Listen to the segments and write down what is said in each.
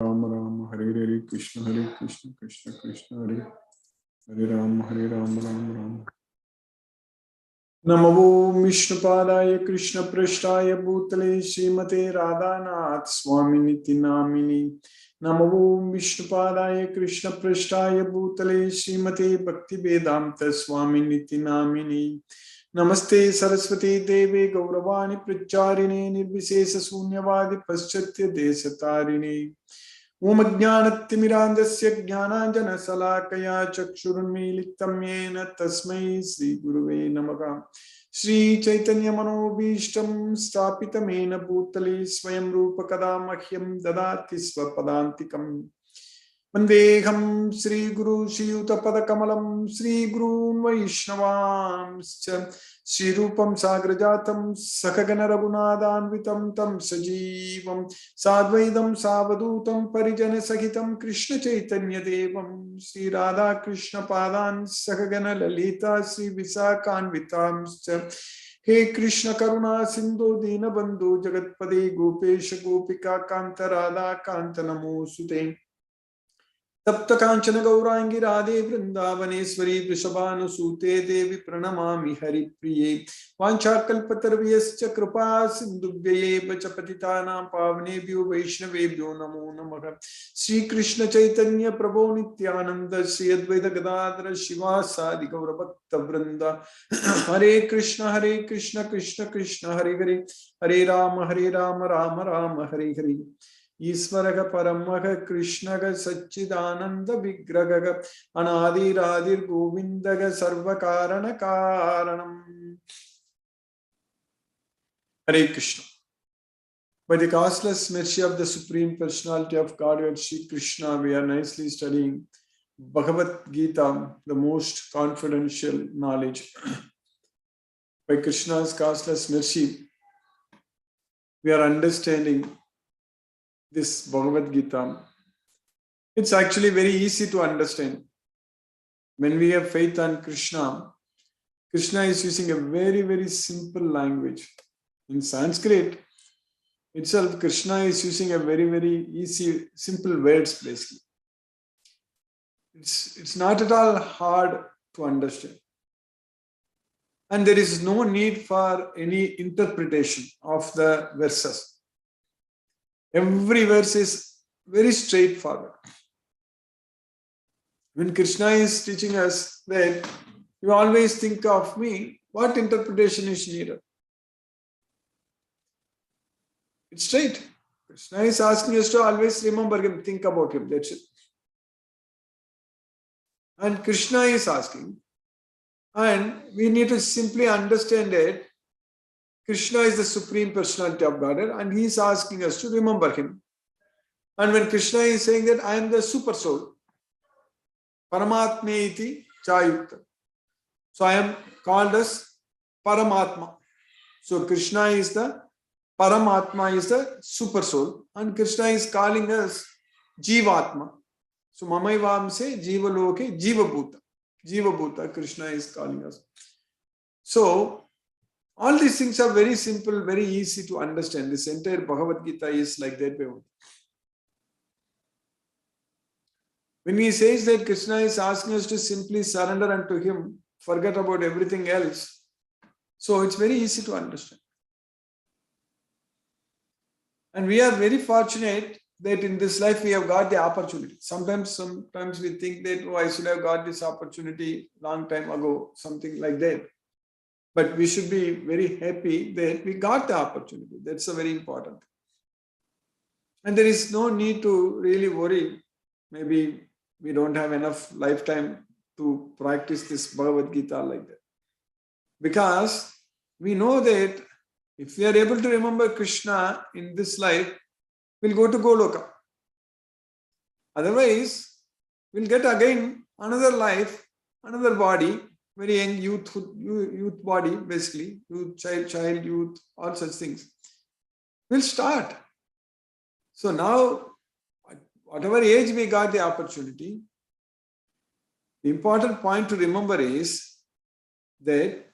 Ram Ram Hare Hare Krishna Krishna Krishna Hare Hare Ram Ram Ram. Namo Vishnupadaya Krishna Prashtaya Bhutale Srimate Radhanath Swaminiti Namini. Namo Vishnupadaya Krishna Prashtaya Bhutale Srimate Bhakti Vedanta Swaminiti Namini. Namaste Saraswati Devi Gauravani Pracharine Nirvisesa Sunyavadi Paschatya Desatarine. Om Ajnanatimirandasya Jnananjana Salakaya Chakshurunmilitam Yena Tasmai Sri Guruve Namaha. Sri Chaitanya Manobhishtam Stapitamena Bhutale Swayam Rupa Kadamahyam Dadati Swapadantikam. Vandeham Sri Guru Shiyuta Padakamalam Sri Gurun Vaishnavam Sri Rupam Sagrajatam Sakagana Raghunadanvitam Tam Sajivam Sadvaidam Savadutam Parijana Sahitam Krishna Chaitanya Devam Sri Radha Krishna Padan Sakagana Lalita Sri Visakanvitam He Krishna Karuna Sindhu Dina Bandhu Jagatpade Gopesha Gopika Kanta Radha Kanta Namo Sute Tapta Kanchana Gaurangi Radhe Vrindavaneshwari Vrishabhanusute Devi Pranamami Hari Priye Vanchakalpatarvyascha Kripa Sindhubhyaye Vachapatitanam Pavnebhyo Vaishnavebhyo Namo Namaha Sri Krishna Chaitanya Prabhu Nityananda Sri Advaita Gadadhara Shiva Sadi Gaura Bhakta Vrinda Hare Krishna Krishna Krishna Hare Hare Hare Rama Rama Hare Hare Isvaraga Paramaga Krishnaga Satchidananda Vigraga Anadi Radhir Govindaga Sarvakarana Karanam. Hare Krishna. By the causeless mercy of the Supreme Personality of Godhead Sri Krishna, we are nicely studying Bhagavad Gita, the most confidential knowledge. By Krishna's causeless mercy, we are understanding this Bhagavad Gita. It's actually very easy to understand. When we have faith on Krishna, Krishna is using a very, very simple language. In Sanskrit itself, Krishna is using a very, very easy, simple words basically. It's not at all hard to understand. And there is no need for any interpretation of the verses. Every verse is very straightforward. When Krishna is teaching us that you always think of me, what interpretation is needed? It's straight. Krishna is asking us to always remember him, think about him, that's it. And Krishna is asking, and we need to simply understand that Krishna is the Supreme Personality of Godhead and he is asking us to remember him. And when Krishna is saying that I am the super soul, Paramatma iti Chayukta. So I am called as Paramatma. So Krishna is the Paramatma, is the super soul, and Krishna is calling us Jivatma. So Mamaivam se Jiva Loke Jiva Bhuta. Jiva Bhuta, Krishna is calling us. So all these things are very simple, very easy to understand. This entire Bhagavad Gita is like that way. When he says that Krishna is asking us to simply surrender unto him, forget about everything else, so it's very easy to understand. And we are very fortunate that in this life we have got the opportunity. Sometimes we think that, oh, I should have got this opportunity long time ago, something like that. But we should be very happy that we got the opportunity. That's a very important thing. And there is no need to really worry. Maybe we don't have enough lifetime to practice this Bhagavad Gita like that. Because we know that if we are able to remember Krishna in this life, we'll go to Goloka. Otherwise, we'll get again another life, another body, very young youth body, basically, child, youth, all such things. We'll start. So now, whatever age we got the opportunity, the important point to remember is that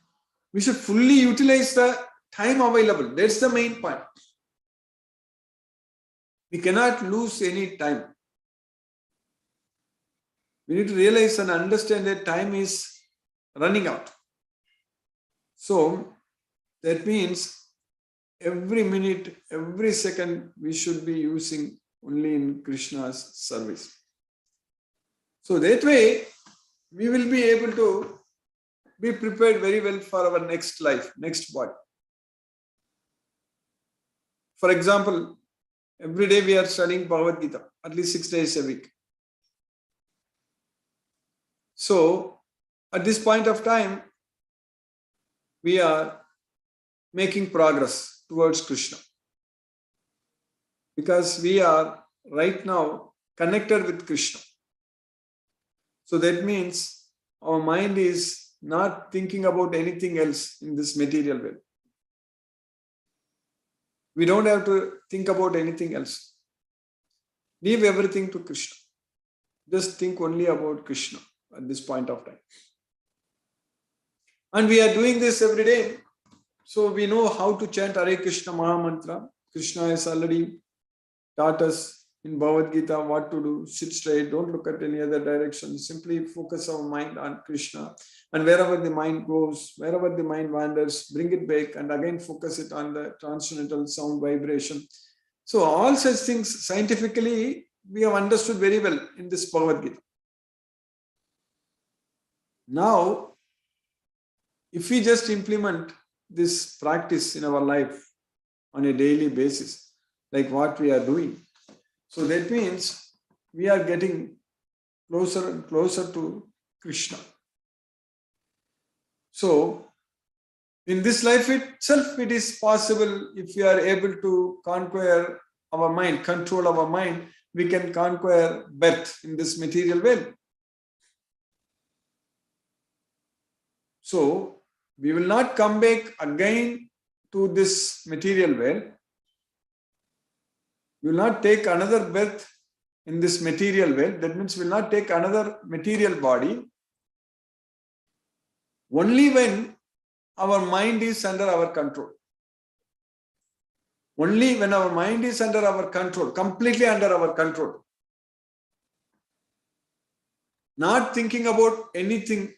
we should fully utilize the time available. That's the main point. We cannot lose any time. We need to realize and understand that time is running out. So that means every minute, every second, we should be using only in Krishna's service. So that way, we will be able to be prepared very well for our next life, next body. For example, every day we are studying Bhagavad Gita, at least 6 days a week. So, at this point of time, we are making progress towards Krishna. Because we are right now connected with Krishna. So that means our mind is not thinking about anything else in this material world. We don't have to think about anything else. Leave everything to Krishna. Just think only about Krishna at this point of time. And we are doing this every day. So we know how to chant Hare Krishna Maha Mantra. Krishna has already taught us in Bhagavad Gita what to do. Sit straight, don't look at any other direction. Simply focus our mind on Krishna. And wherever the mind goes, wherever the mind wanders, bring it back and again focus it on the transcendental sound vibration. So all such things scientifically we have understood very well in this Bhagavad Gita. Now, if we just implement this practice in our life on a daily basis, like what we are doing, so that means we are getting closer and closer to Krishna. So, in this life itself, it is possible if we are able to conquer our mind, control our mind, we can conquer birth in this material world. So, we will not come back again to this material world. We will not take another birth in this material world. That means we will not take another material body. Only when our mind is under our control. Only when our mind is under our control, completely under our control. Not thinking about anything.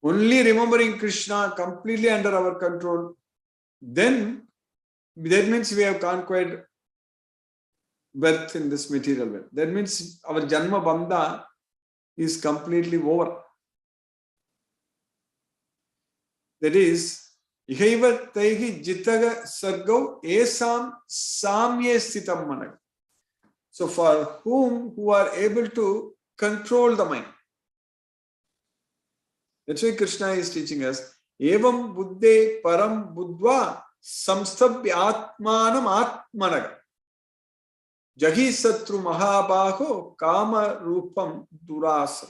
Only remembering Krishna completely under our control. Then that means we have conquered birth in this material world. That means our Janma Bandha is completely over. That is, Ihaiva Taihi Jitaga Sargau Esam Samye Sthitam Manag. So for who are able to control the mind. That's why Krishna is teaching us, Evam Buddhe Param Buddhva Samstabhya Atmanam Atmanaga. Jahi Satru Mahabaho Kama Rupam Durasa.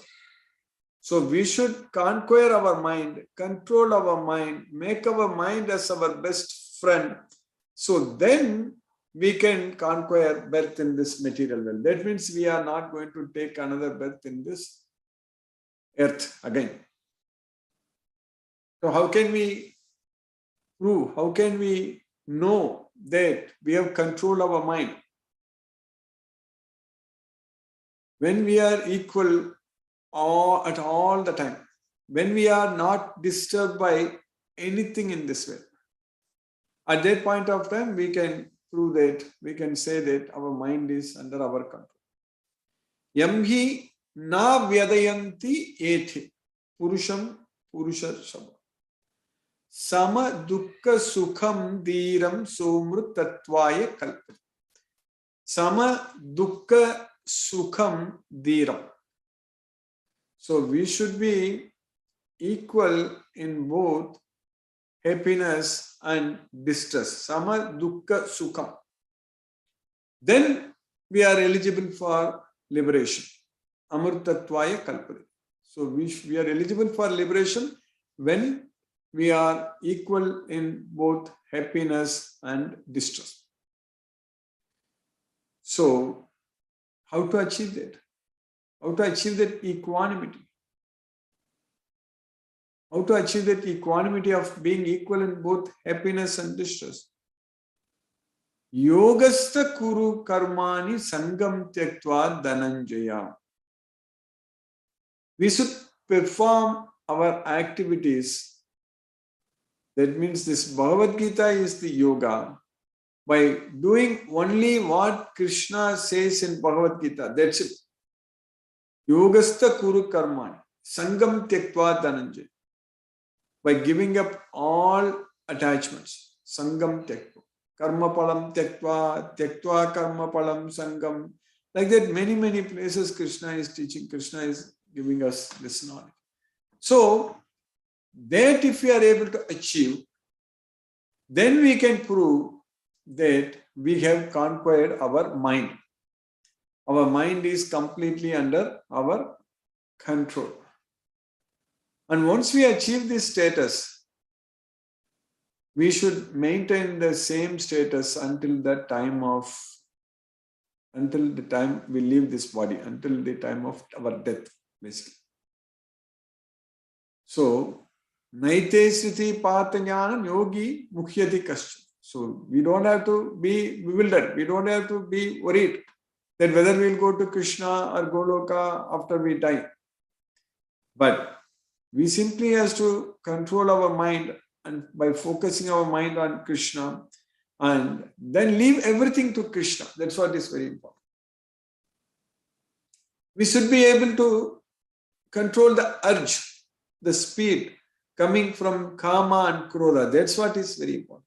So we should conquer our mind, control our mind, make our mind as our best friend. So then we can conquer birth in this material world. That means we are not going to take another birth in this earth again. So how can we prove, how can we know that we have control of our mind? When we are equal at all the time, when we are not disturbed by anything in this way, at that point of time, we can prove that, we can say that our mind is under our control. Yamhi na vyadayanti ete purusham purusha shabha. Sama dukkha sukham dhiram somrutattvaya kalpati. Sama dukkha sukham dhiram. So we should be equal in both happiness and distress. Sama dukkha sukham. Then we are eligible for liberation. Amrtatvaya kalpati. So we are eligible for liberation when we are equal in both happiness and distress. So how to achieve that? How to achieve that equanimity? How to achieve that equanimity of being equal in both happiness and distress? Yogastha kuru karmani sangam tyaktva dhananjaya. We should perform our activities. That means this Bhagavad Gita is the yoga. By doing only what Krishna says in Bhagavad Gita, that's it. Yogastha kuru karmani sangam tyaktva dhananjaya. By giving up all attachments. Sangam tyaktva. Karma palam tyaktva, tyaktva karma palam sangam. Like that, many places Krishna is teaching, Krishna is giving us this knowledge. So, that if we are able to achieve, then we can prove that we have conquered our mind. Our mind is completely under our control. And once we achieve this status, we should maintain the same status until the time we leave this body, until the time of our death, basically. So, naite sriti patanyana yogi mukhyati kaschan. So, we don't have to be bewildered. We don't have to be worried that whether we'll go to Krishna or Goloka after we die. But we simply have to control our mind, and by focusing our mind on Krishna, and then leave everything to Krishna. That's what is very important. We should be able to control the urge, the speed coming from Kama and Krodha. That's what is very important.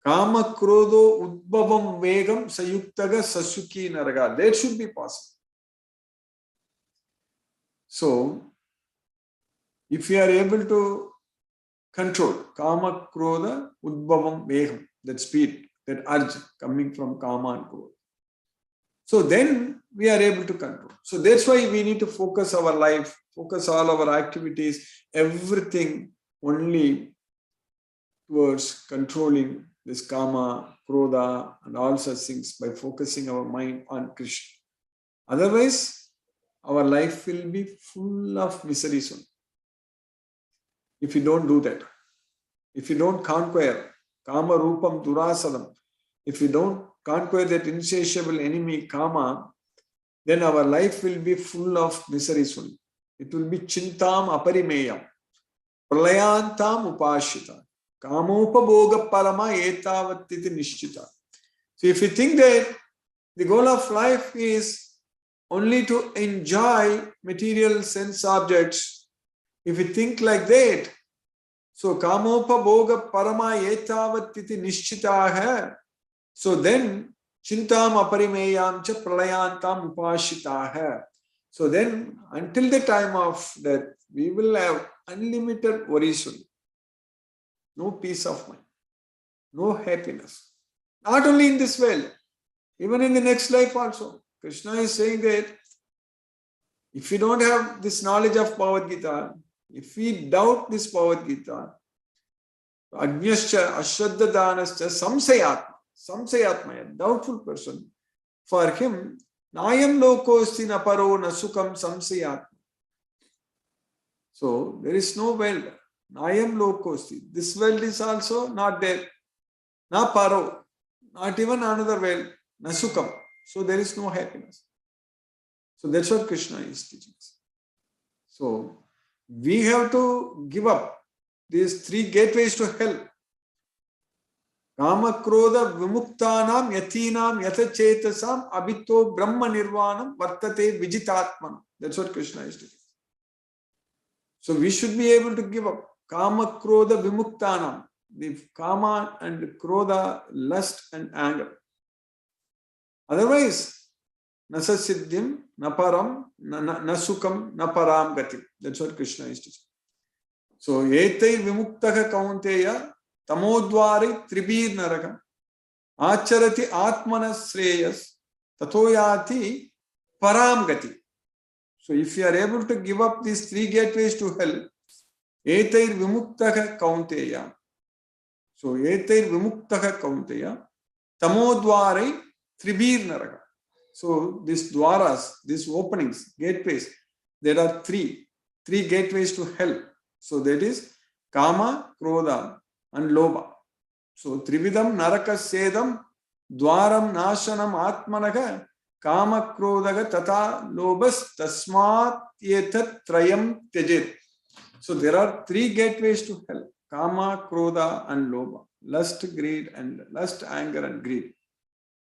Kama Krodho Udbhavam Vegam Sayuktaga Sasuki Naraga. That should be possible. So, if we are able to control Kama Krodha Udbhavam Vegam, that speed, that urge coming from Kama and Krodha. So then we are able to control. So that's why we need to focus our life, focus all our activities, everything only towards controlling this Kama, Krodha and all such things by focusing our mind on Krishna. Otherwise, our life will be full of misery soon. If you don't do that, if you don't conquer Kama Rupam Durasadam, if you don't conquer that insatiable enemy Kama, then our life will be full of misery soon. It will be Chintam Aparimeyam, Pralayantam Upashita, Kamopabhoga Parama Etavatiti Nishchita. So if you think that the goal of life is only to enjoy material sense objects, if you think like that, so Kamopabhoga Parama Etavatiti Nishchitaha, so then Chintam Aparimeyam cha Pralayantam Upashitaha. So then until the time of death, we will have unlimited worries only. No peace of mind, no happiness. Not only in this world, even in the next life also. Krishna is saying that if we don't have this knowledge of Bhagavad Gita, if we doubt this Bhagavad Gita, Ajnascha, Ashraddha Danascha, Samsayatmaya, doubtful person, for him, Nayam Lokosti Naparo Nasukam Samsayatma. So there is no world. Nayam Lokosti. This world is also not there. Na Paro. Not even another world. Nasukam. So there is no happiness. So that's what Krishna is teaching us. So we have to give up these three gateways to hell. Kama Krodha Vimuktanam Yatinam Yathachetasam Abhito Brahma Nirvanam Vartate Vijitatmanam. That's what Krishna is teaching. So we should be able to give up Kama Krodha Vimuktanam, the Kama and Krodha, lust and anger. Otherwise, Nasa Siddhim, Naparam, Nasukam, Naparam Gatim. That's what Krishna is teaching. So, Etai Vimuktaka Kaunteya, Tamodvari Tribir Narakam, Acharati Atmanas Shreyas, Tatoyati Param Gati. So, if you are able to give up these three gateways to hell, Etai Vimuktaka Kaunteya. So, Etai Vimuktaka Kaunteya, Tamodvari Tribir Narakam. So, these dwaras, these openings, gateways, there are three gateways to hell. So, that is Kama, Krodha and Lobha. So Trividam Naraka Sedam Dwaram Nashanam Atmanaga Kama Krodaga Tata Lobas Tasmat Yetat Trayam Tejit. So there are three gateways to hell: Kama, Krodha, and Lobha. Lust, greed, and lust, anger, and greed.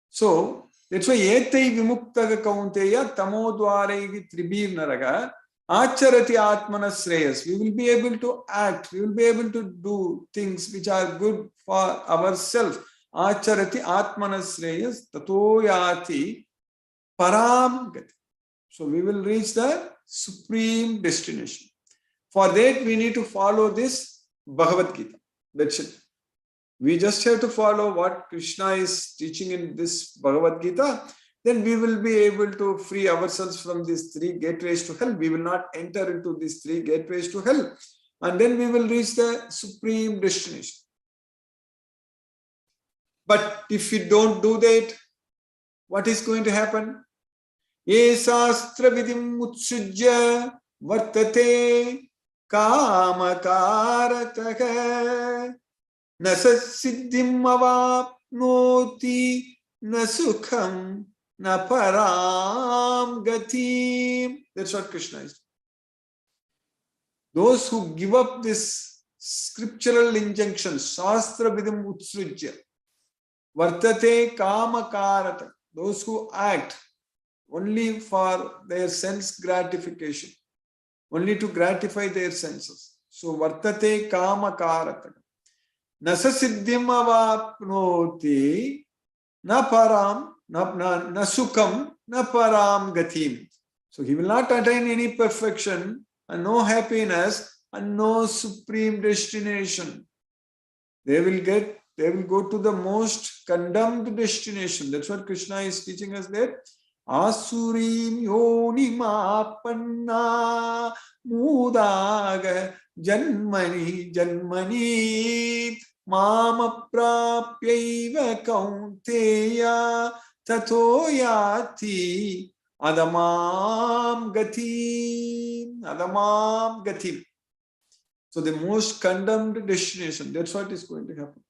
So that's why Etai Vimuktaga Kaunteya Tamodvaraivi Tribir Naraga Acharati Atmana Shreyas. We will be able to act, we will be able to do things which are good for ourselves. Acharati Atmana Shreyas Tatoyati Param Gati. So we will reach the supreme destination. For that, we need to follow this Bhagavad Gita. That's it. We just have to follow what Krishna is teaching in this Bhagavad Gita. Then we will be able to free ourselves from these three gateways to hell. We will not enter into these three gateways to hell. And then we will reach the supreme destination. But if we don't do that, what is going to happen? Ye sastra vidim utsujya vartate kama karataka nasa siddhim avapnoti nasukham na param gatim. That's what Krishna is. Those who give up this scriptural injunction, shastra vidim utsujya vartate kama karataka, those who act only for their sense gratification, only to gratify their senses. So vartate kama karataka nasa siddhim avapnoti na param na sukham na param gatim. So he will not attain any perfection and no happiness and no supreme destination. They will go to the most condemned destination. That's what Krishna is teaching us there. Asurim yonimapanna mudaga janmani janmani mama prapyaiva kaunteya tatoyati adamam gatim. So the most condemned destination, that's what is going to happen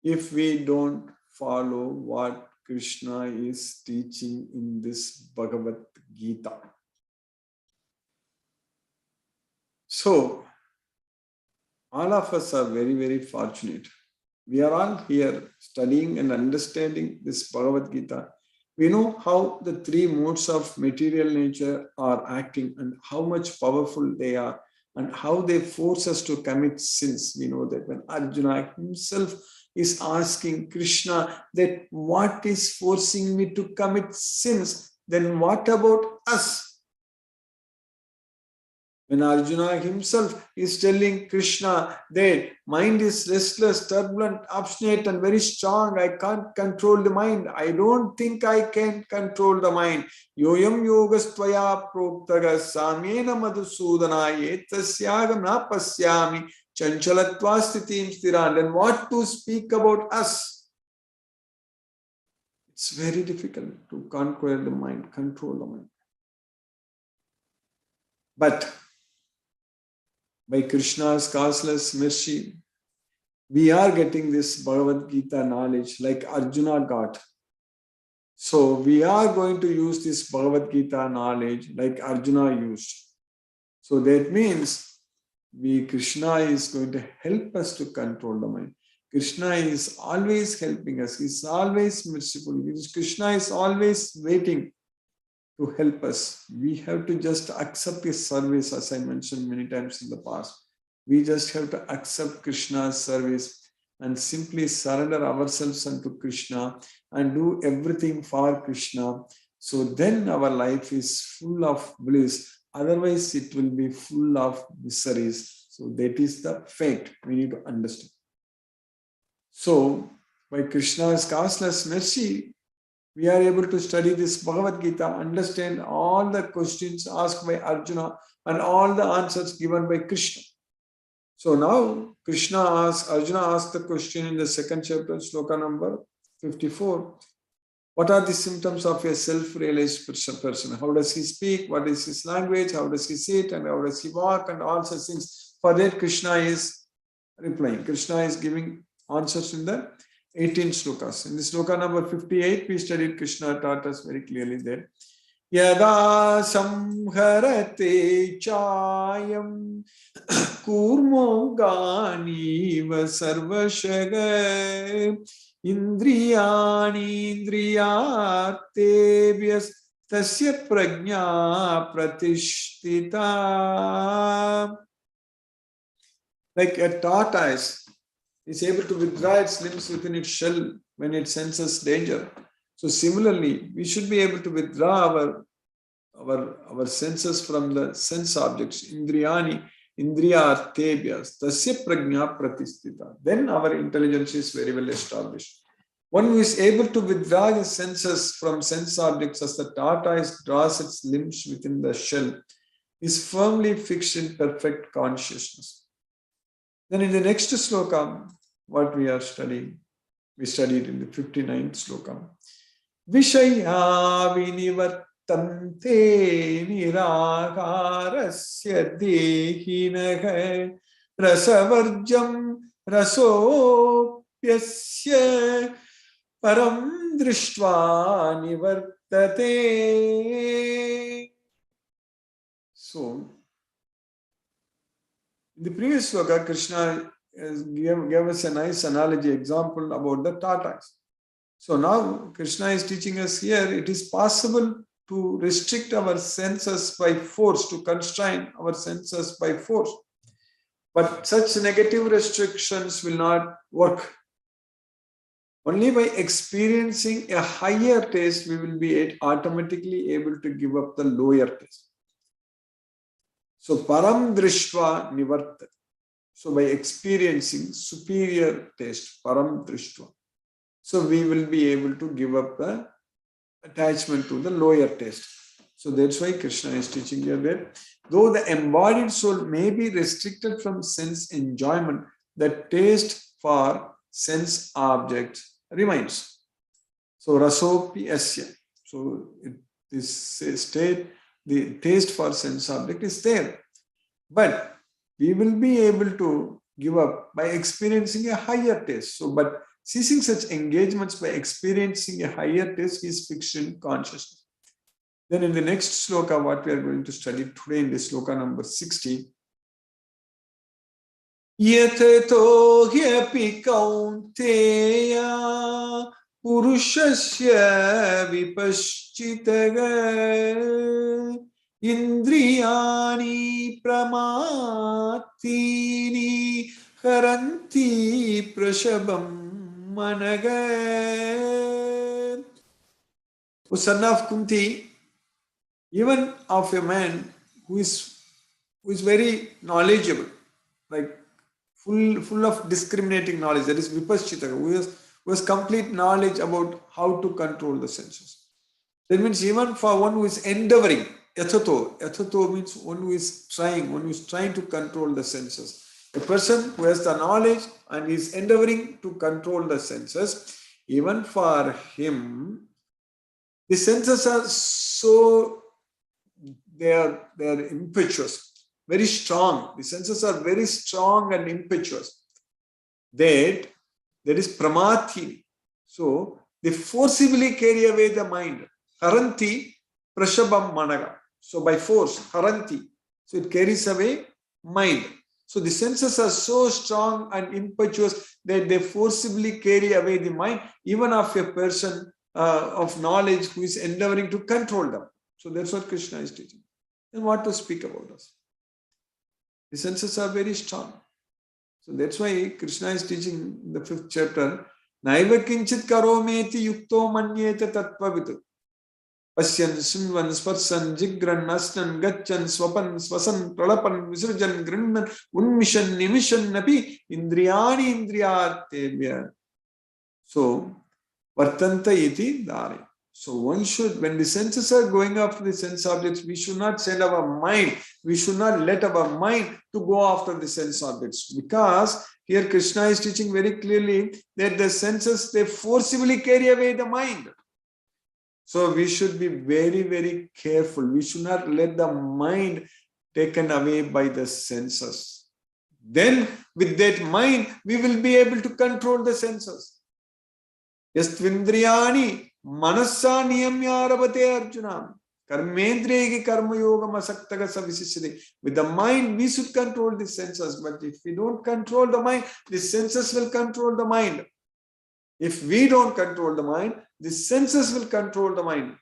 if we don't follow what Krishna is teaching in this Bhagavad Gita. So, all of us are very, very fortunate. We are all here studying and understanding this Bhagavad Gita. We know how the three modes of material nature are acting and how much powerful they are and how they force us to commit sins. We know that when Arjuna himself is asking Krishna that what is forcing me to commit sins, then what about us? When Arjuna himself is telling Krishna that mind is restless, turbulent, obstinate and very strong, I can't control the mind. I don't think I can control the mind. Yoyam yogastvaya proktaga samena madhusudana etasyagam na pasyami chanchalatva sthitim stiran. Then what to speak about us? It's very difficult to conquer the mind, control the mind. But by Krishna's causeless mercy, we are getting this Bhagavad Gita knowledge like Arjuna got. So we are going to use this Bhagavad Gita knowledge like Arjuna used. So that means Krishna is going to help us to control the mind. Krishna is always helping us. He's always merciful. Krishna is always waiting to help us. We have to just accept his service, as I mentioned many times in the past. We just have to accept Krishna's service and simply surrender ourselves unto Krishna and do everything for Krishna. So then our life is full of bliss. Otherwise, it will be full of miseries. So that is the fact we need to understand. So by Krishna's causeless mercy, we are able to study this Bhagavad Gita, understand all the questions asked by Arjuna and all the answers given by Krishna. So now Arjuna asked the question in the second chapter, sloka number 54. What are the symptoms of a self-realized person? How does he speak? What is his language? How does he sit? And how does he walk? And all such things. For that, Krishna is replying. Krishna is giving answers in the 18 slokas. In the sloka number 58, we studied Krishna taught us very clearly there. Yada samharate chayam kurmo ganiva sarvashaga indriyani indriyatevyas tasya prajna pratishtita. Like a tortoise is able to withdraw its limbs within its shell when it senses danger. So similarly, we should be able to withdraw our senses from the sense objects, indriyani, indriyartebhyas, tasya prajna pratisthita. Then our intelligence is very well established. One who is able to withdraw his senses from sense objects as the tortoise draws its limbs within the shell is firmly fixed in perfect consciousness. Then in the next sloka, what we are studying, we studied in the 59th sloka. Vishaya vinivartante nirakarasya dehinaha rasavarjam rasopyasya param drishtva nivartate. So, in the previous sloka, Krishna gave us a nice analogy example about the tortoise. So now Krishna is teaching us here, it is possible to restrict our senses by force, to constrain our senses by force. But such negative restrictions will not work. Only by experiencing a higher taste, we will be automatically able to give up the lower taste. So param drishtva nivartat. So by experiencing superior taste, param drishtva. So we will be able to give up the attachment to the lower taste. So that's why Krishna is teaching here that though the embodied soul may be restricted from sense enjoyment, the taste for sense objects remains. So rasopi asya. So this state, the taste for sense object is there. But we will be able to give up by experiencing a higher taste. So, but ceasing such engagements by experiencing a higher taste is fixed in consciousness. Then in the next sloka, what we are going to study today in the sloka number 60. Yatato hyapi kaunteya purushasya vipaschitaga indriyani pramatini haranti prashabam managa. O son of Kunti, even of a man who is very knowledgeable, like full of discriminating knowledge, that is vipaschitaka, who has complete knowledge about how to control the senses. That means even for one who is endeavoring, yathato means one who is trying to control the senses. A person who has the knowledge and is endeavoring to control the senses, even for him, the senses are so, they are impetuous, very strong. The senses are very strong and impetuous. That is pramati. So they forcibly carry away the mind. Haranti prashabam managa. So by force, haranti. So it carries away mind. So the senses are so strong and impetuous that they forcibly carry away the mind, even of a person of knowledge who is endeavoring to control them. So that's what Krishna is teaching. And what to speak about us? The senses are very strong. So that's why Krishna is teaching in the 5th chapter, Naiva kinchit karometi yukto manyeta tattvavitu. Pasyan, Simvan, Sparsan, Jigran, Asnan, Gachan, Swapan, Swasan, Pralapan, Visrajan, Grinman, Unmishan, Nimishan, Napi, Indriyani, Indriyartebhya. So, Vartanta iti dari. So one should, when the senses are going after the sense objects, we should not send our mind, we should not let our mind to go after the sense objects. Because here Krishna is teaching very clearly that the senses, they forcibly carry away the mind. So we should be very, very careful. We should not let the mind taken away by the senses. Then with that mind, we will be able to control the senses. Yastvindriyani manasa niyamya arabate Arjuna. Karmendriyagi karma yogam asaktaga savisishade. With the mind, we should control the senses. But if we don't control the mind, the senses will control the mind. If we don't control the mind, the senses will control the mind.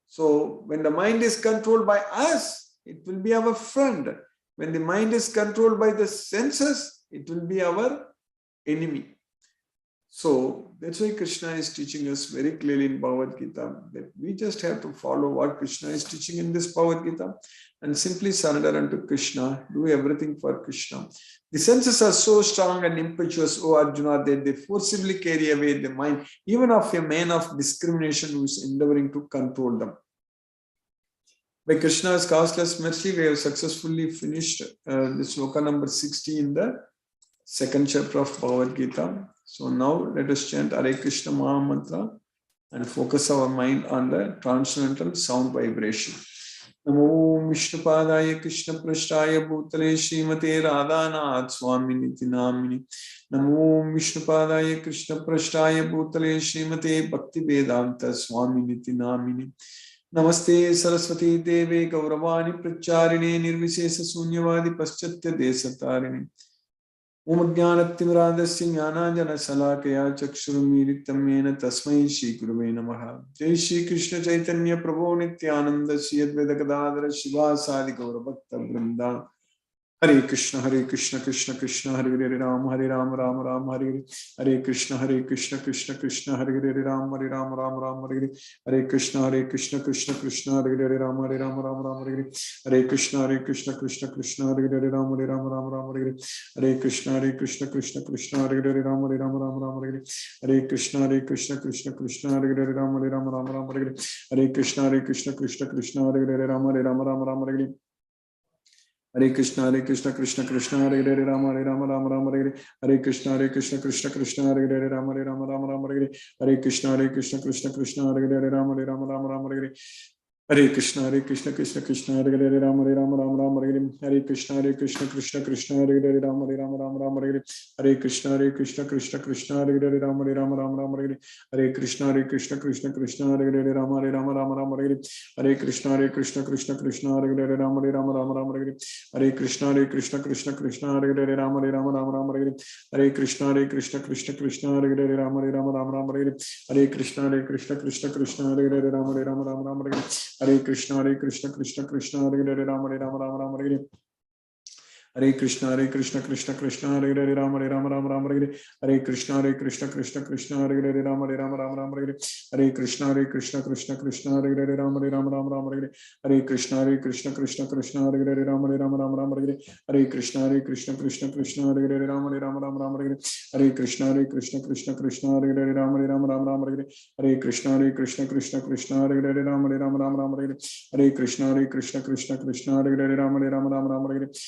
So when the mind is controlled by us, it will be our friend. When the mind is controlled by the senses, it will be our enemy. So that's why Krishna is teaching us very clearly in Bhagavad Gita that we just have to follow what Krishna is teaching in this Bhagavad Gita and simply surrender unto Krishna, do everything for Krishna. The senses are so strong and impetuous, O Arjuna, that they forcibly carry away the mind, even of a man of discrimination who is endeavoring to control them. By Krishna's causeless mercy, we have successfully finished the sloka number 60 in the second chapter of Bhagavad Gita. So now let us chant Hare Krishna Maha Mantra and focus our mind on the transcendental sound vibration. Namo Vishnupadaya Krishna Prashtaya Bhutale Srimate Radhanath Swaminiti Namini. Namo Vishnupadaya Krishna Prashtaya Bhutale Srimate Bhakti Vedanta Swaminiti Namini. Namaste Saraswati Deve Gauravani Pracharine Nirvishesa Sunyavadi Paschatya Desatarini. Om Jnanatimirandasya Jnananjana Salakaya Chakshurumiritam Yena Tasmai Shri Gurave Namaha. Jai Shri Krishna Chaitanya Prabhu Nityananda Shri Advaita Gadadhara Shivasadi Gauravakta Vrinda. Hare Krishna Krishna Krishna Hare Hare Ram Ram Ram Hare Hare. Hare Krishna Krishna Krishna Hare Hare Ram Ram Hare Hare. Hare Krishna Krishna Krishna Hare Hare Ram Ram Hare Hare. Hare Krishna Krishna Krishna Hare Hare Ram Ram Hare Hare. Hare Krishna Krishna Krishna Hare Hare Ram Ram Hare Hare. Hare Krishna Krishna Krishna Hare Hare Ram Ram Hare Hare. Hare Krishna Krishna Krishna Hare Hare Ram Hare Hare. Hare Krishna Krishna Krishna Hare Hare Ram Ram Hare Hare. Hare Krishna Krishna Krishna Hare Hare Ram Ram Hare Hare. Hare Krishna Krishna Krishna Hare Hare Ram Ram Hare Hare. Hare Krishna Krishna Hare Hare Ram Ram Hare Hare. Hare Krishna Krishna Krishna Hare Hare Ram Ram Hare Hare. Hare Krishna Krishna Krishna Hare Hare Ram Ram Hare Hare. Hare Krishna Krishna Krishna Hare Hare Ram Ram Hare Hare. Hare Krishna Krishna Krishna Hare Hare Ram Ram Hare Hare. Hare Krishna Krishna Krishna Hare Hare Ram Ram Hare Hare. Hare Krishna Krishna Krishna Hare Hare Ram Ram Hare Hare. Hare Krishna Krishna Krishna Hare Hare Ram Ram Hare Hare. Hare Krishna Krishna Krishna Hare Hare Ram Hare Hare. Hare Krishna Krishna Krishna Hare Hare Ram Hare Hare. Hare Krishna Krishna Krishna Hare Hare Ram Hare Hare. Hare Krishna Krishna Krishna Hare Hare Ram Hare Hare. Hare Krishna Krishna Krishna Hare Hare Ram Hare Hare. Hare Krishna Krishna Krishna Hare Hare Ram Hare Hare. Hare Krishna Krishna Krishna Hare Hare Ram Hare Hare. Hare Krishna Krishna Krishna Hare Hare Ram Hare Hare. Hare Krishna Krishna Krishna Hare Hare Ram Hare Hare. Hare Krishna Krishna Krishna Hare Hare Ram Hare Hare. Hare Krishna Krishna Krishna Hare Hare Ram Hare Hare. Hare Krishna Krishna Krishna Hare Hare Ram Hare Hare.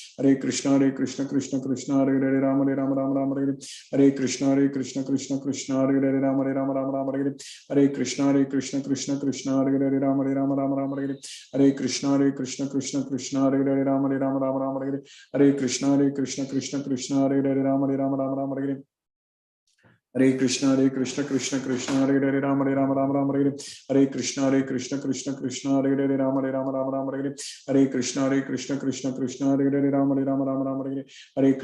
Hare Krishna Krishna Krishna Hare Hare Ram Hare Hare. Hare Krishna Krishna Krishna Hare Hare Ram Hare Hare. Hare Krishna Krishna Krishna Hare Hare Ram Hare Hare. Hare Krishna Krishna Krishna Hare Hare Ram Hare Hare. Hare Krishna Krishna Krishna Hare Hare Ram Hare Hare.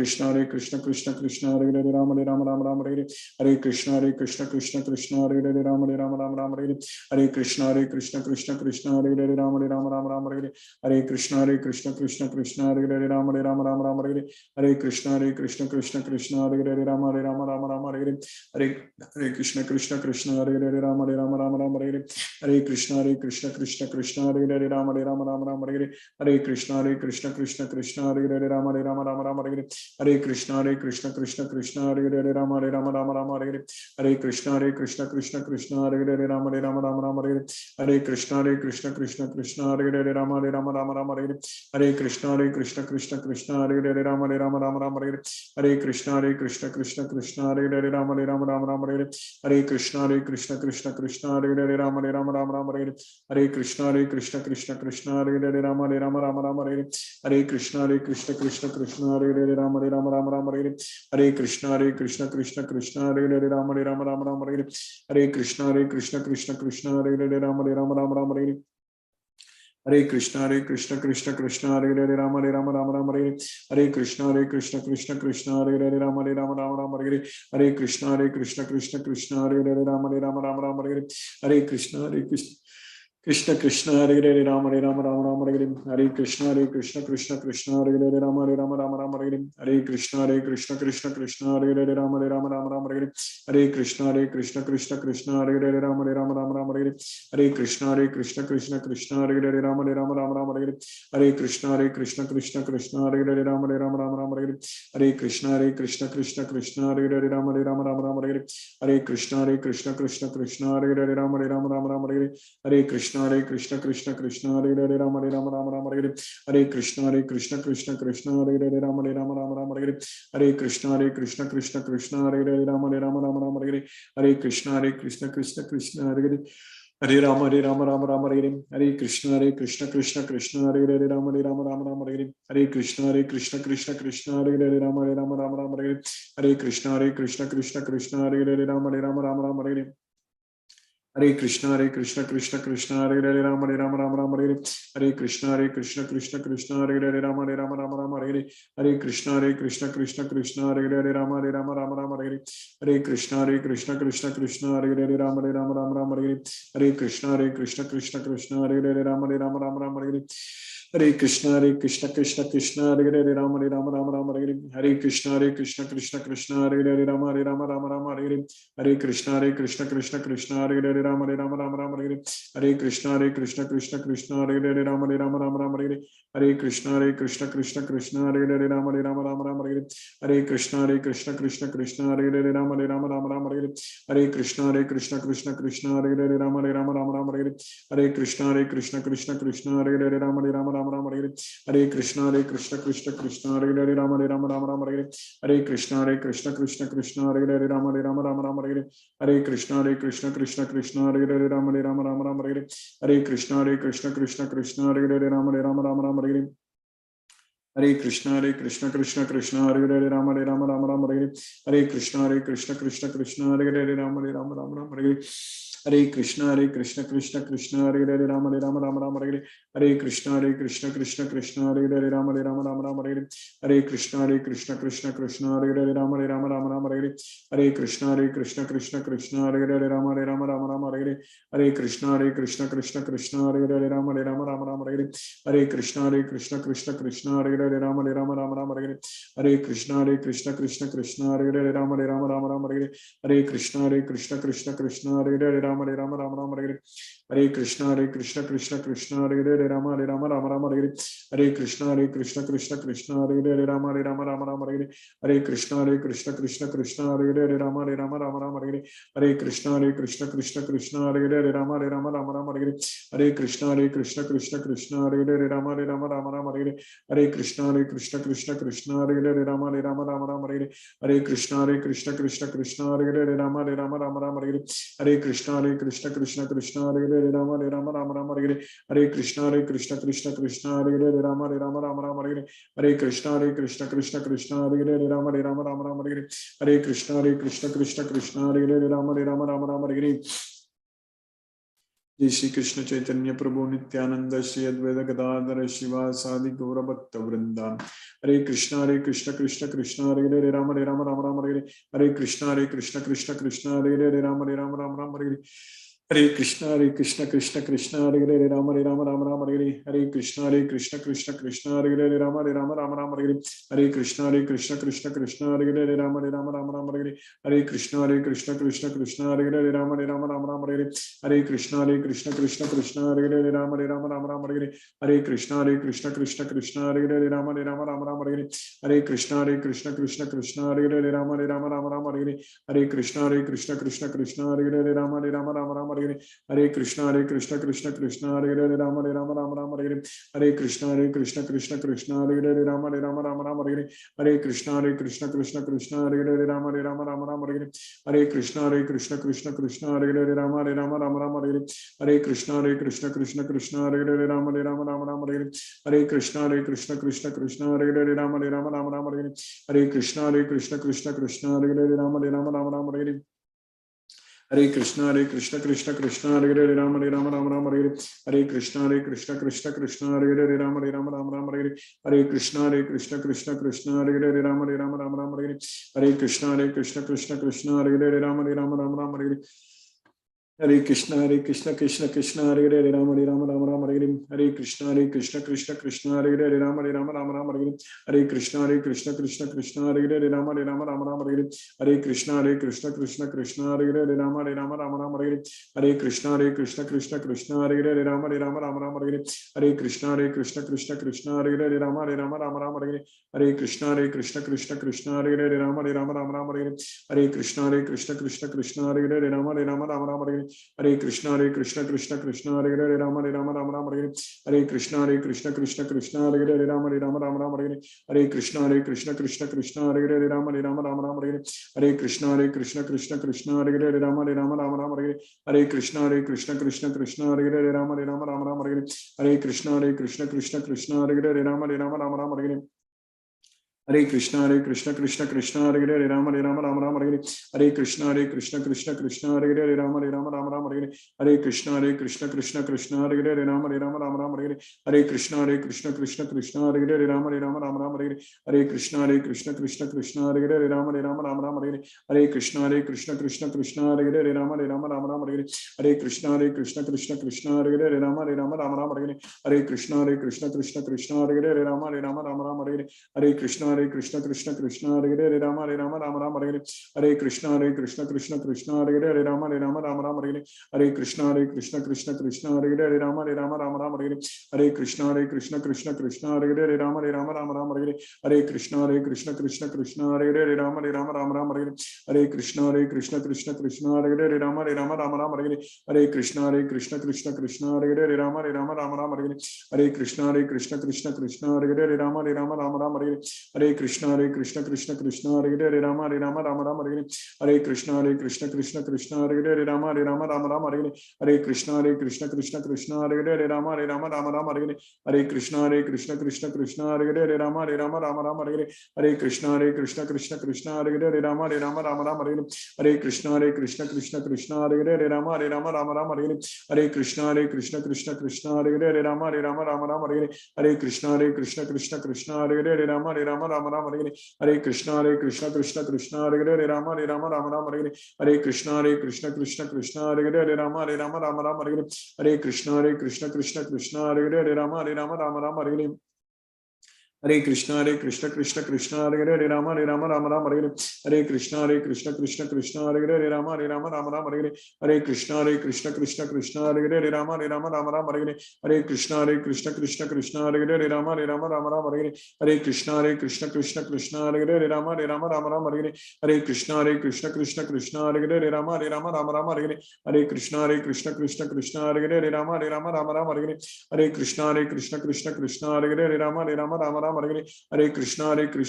Hare Krishna Krishna Krishna Hare Hare Ram Hare Hare. Hare Krishna Krishna Krishna Hare Hare Ram Hare Hare. Hare Krishna Krishna Krishna Hare Hare Ram Hare Hare. Hare Krishna Krishna Krishna Hare Hare Ram Hare Hare. Hare Krishna Krishna Krishna Hare Hare Ram Hare Hare. Hare Krishna Krishna Hare Hare Ram Hare Hare. Hare Krishna Krishna Krishna Hare Hare Ram Hare Hare. Hare Krishna Krishna Krishna Hare Hare Ram Hare Hare. Hare Krishna Krishna Krishna Hare Hare Ram Hare Hare. Hare Krishna Krishna Krishna Hare Hare Ram Hare Hare. Hare Krishna Krishna Krishna Hare Hare Ram Hare Hare. Hare Krishna Krishna Krishna Hare Hare Ram Hare Hare. Hare Krishna Krishna Krishna Hare Hare Ram Ram Ram Ram Hare Hare Krishna Krishna Krishna Hare Hare Ram Ram Ram Hare Hare Krishna Krishna Krishna Hare Hare Ram Ram Ram Hare Hare Krishna Krishna Hare Hare Ram Ram Ram Hare Hare Krishna Krishna Hare Hare Ram Ram Ram Hare Hare Krishna Krishna Hare Hare Ram Ram Ram Hare Hare Krishna Krishna Hare Hare Ram Ram Hare Hare Krishna Krishna Hare Hare Ram Ram Hare Hare Krishna Krishna Hare Hare Ram Ram Hare Hare Krishna Krishna Hare Hare Ram Ram Hare Hare Krishna Krishna Hare Hare Ram Ram Hare Hare Krishna Krishna Hare Hare Ram Ram Hare Hare Krishna Krishna Hare Hare Ram Ram Hare Hare Krishna Krishna Hare Hare Ram Ram Hare Hare Krishna Krishna Hare Hare Ram Ram Hare Hare Krishna Krishna Hare Hare Ram Ram Hare Hare Krishna Krishna Hare Hare Ram Ram Hare Hare Krishna Krishna Hare Hare Ram Ram Hare Hare Krishna Krishna Hare Hare Ram Ram Hare Hare Krishna Krishna Hare Hare Ram Ram Hare Hare Krishna Krishna Hare Hare Hare Ram Ram Hare Krishna Krishna Hare Hare Ram Ram Hare Hare Krishna Krishna Hare Hare Ram Ram Hare Hare Krishna Krishna Hare Hare Ram Ram Hare Hare Krishna Krishna Hare Hare Ram Ram Hare Hare Krishna Krishna Hare Hare Ram Ram Hare Hare Krishna Krishna Hare Hare Ram Ram Hare Hare Krishna Krishna Hare Hare Ram Ram Hare Hare Krishna Krishna Hare Hare Ram Ram Hare Hare Krishna Krishna Hare Hare Ram Ram Hare Hare Krishna Krishna Hare Hare Ram Ram Hare Hare Krishna Krishna Hare Hare Ram Ram Hare Hare Krishna Krishna Hare Hare Ram Ram Hare Hare Krishna Krishna Hare Hare Ram Ram Hare Hare Krishna Krishna Hare Hare Ram Ram Hare Hare Krishna Krishna Hare Hare Ram Ram Hare Hare Krishna Krishna Hare Hare Ram Ram Hare Hare Krishna Krishna Hare Hare Ram Ram Hare Hare Krishna Krishna Hare Hare Ram Ram Hare Hare Krishna Krishna Hare Hare Ram Ram Hare Hare Krishna Krishna Hare Hare Ram Ram Hare Hare Krishna Krishna Hare Hare Ram Ram Hare Hare Krishna Krishna Hare Hare Ram Ram Hare Hare Krishna Krishna Hare Hare Ram Ram Hare Hare Krishna Krishna Hare Hare Ram Ram Hare Hare Krishna Krishna Hare Hare Ram Ram Hare Hare Krishna Krishna Hare Hare Ram Ram Hare Hare Krishna Krishna Hare Hare Ram Ram Hare Hare Krishna Krishna Hare Hare Ram Ram Hare Hare Krishna Krishna Hare Hare Ram Ram Hare Hare Krishna Krishna Hare Hare Ram Ram Hare Hare Krishna Krishna Hare Hare Ram Ram Hare Hare Krishna Krishna Hare Hare Ram Ram Hare Hare Krishna Krishna Hare Hare Ram Ram Hare Hare Krishna Krishna Hare Hare Ram Ram Hare Hare Krishna Krishna Hare Hare Ram Ram Hare Hare Krishna Krishna Hare Hare Ram Ram Hare Hare Krishna Krishna Hare Hare Ram Ram Hare Hare Krishna Krishna Hare Hare Ram Ram Hare Hare Krishna Krishna Hare Hare Ram Ram Hare Hare Krishna Krishna Hare Hare Ram Ram Hare Hare Krishna Krishna Hare Hare Ram Ram Hare Jai Shri Krishna Chaitanya Prabhu Nityananda Shri Advaita Gadadhara Shiva Sadi Gaura Bhakta Vrinda Hare Krishna Krishna Hare Hare Ram Ram Hare Hare Krishna Krishna Hare Hare Ram Ram Hare Hare Krishna Krishna Hare Hare Ram Ram Hare Hare Krishna Krishna Hare Hare Ram Ram Hare Hare Krishna Krishna Hare Hare Ram Ram Hare Hare Krishna Krishna Hare Hare Ram Ram Hare Hare Krishna Krishna Hare Hare Ram Ram Hare Hare Krishna Krishna Hare Hare Ram Ram Hare Hare Krishna Krishna Hare Hare Ram Ram Hare Hare Krishna Krishna Hare Hare Ram Ram Hare Hare Hare Krishna Krishna Krishna Hare Hare Rama Rama Rama Hare Hare Krishna Krishna Krishna Hare Hare Rama Rama Hare Hare Krishna Krishna Krishna Hare Hare Rama Rama Hare Hare Krishna Krishna Krishna Hare Hare Rama Rama Hare Hare Krishna Krishna Krishna Hare Hare Rama Rama Hare Hare Krishna Krishna Krishna Hare Hare Rama Rama Hare Hare Krishna Krishna Krishna Hare Hare Rama Rama Hare Hare Krishna Krishna Krishna Hare Hare Rama Rama Hare Hare Krishna Krishna Krishna Hare Hare Rama Rama Hare Hare Krishna Krishna Krishna Hare Hare Rama Rama Hare Hare Krishna Krishna Krishna Hare Hare Rama Rama Hare Hare Krishna Krishna Krishna Hare Hare Rama Rama Hare Hare Krishna Krishna Krishna Hare Hare Rama Rama Hare Hare Krishna Krishna Krishna Hare Hare Rama Rama Hare Hare Krishna Krishna Krishna Hare Hare Rama Rama Hare Hare Krishna Krishna Krishna Hare Hare Rama Rama Hare Hare Krishna Krishna Krishna Hare Hare Rama Rama Hare Hare Krishna Krishna Krishna Hare Hare Rama Rama Hare Hare Krishna Krishna Krishna Hare Hare Rama Rama Hare Hare Krishna Krishna Krishna Hare Hare Rama Rama Hare Hare Krishna Krishna Krishna Hare Hare Rama Rama Hare Hare Krishna Krishna Krishna Hare Hare Rama Rama Hare Hare Krishna Krishna Krishna Hare Hare Rama Rama Hare Hare Krishna Krishna Krishna Hare Hare Rama Rama Hare Hare Krishna Krishna Krishna Hare Hare Rama Rama Hare Hare Krishna Krishna Krishna Hare Hare Rama Rama Hare Hare Krishna Krishna Krishna Hare Hare Rama Rama Hare Hare Krishna Krishna Krishna Hare Hare Rama Rama Hare Hare Krishna Krishna Krishna Hare Hare Rama Rama Hare Hare Krishna Krishna Krishna Hare Hare Rama Rama Hare Hare Krishna Krishna Krishna Hare Hare Rama Rama Hare Hare Krishna Krishna Krishna Hare Hare Rama Rama Hare Hare Krishna Krishna Krishna Hare Hare Rama Rama Hare Hare Krishna Krishna Krishna Hare Hare Rama Rama Hare Hare Krishna Krishna Krishna Hare Hare Rama Rama Hare Hare Krishna Krishna Krishna Hare Hare Rama Rama Hare Hare Krishna Krishna Krishna Hare Hare Rama Rama Hare Hare Krishna Krishna Krishna Hare Hare Rama Rama Hare Hare Krishna Krishna Krishna Hare Hare Rama Rama Hare Hare Krishna Krishna Krishna Hare Hare Rama Rama Hare Hare Krishna Krishna Krishna Hare Hare Rama Rama Hare Hare Krishna Krishna Krishna Hare Hare Rama Rama Hare Hare Krishna Krishna Krishna Hare Hare Rama Rama Hare Hare Krishna Krishna Krishna Hare Hare Rama Rama Hare Hare Krishna Krishna Krishna Hare Hare Rama Rama Hare Hare Krishna Krishna Krishna Hare Hare Rama Rama Hare Hare Krishna Krishna Krishna Hare Hare Rama Rama Hare Hare Krishna Krishna Krishna Hare Hare Rama Rama Hare Hare Krishna Krishna Krishna Hare Hare Rama Rama Hare Hare Krishna Krishna Krishna Hare Hare Rama Rama Hare Hare Krishna Krishna Krishna Hare Hare Rama Rama Hare Hare Krishna Krishna Krishna Hare Hare Rama Rama Hare Hare Hare Krishna Krishna Krishna Hare Hare Rama Rama Hare Hare Krishna Krishna Krishna Hare Hare Rama Rama Hare Hare Krishna Krishna Krishna Hare Hare Rama Rama Hare Hare Krishna Krishna Krishna Hare Hare Rama Rama Hare Hare Krishna Krishna Krishna Hare Hare Rama Rama Hare Hare Krishna Krishna Krishna Hare Hare Rama Rama Hare Hare Krishna Krishna Krishna Hare Hare Rama Rama Hare Hare Krishna Krishna Krishna Hare Hare Rama Rama Hare Krishna Krishna Krishna Hare Hare Rama Rama Hare Hare Krishna Krishna Krishna Hare Hare Rama Rama Hare Hare Krishna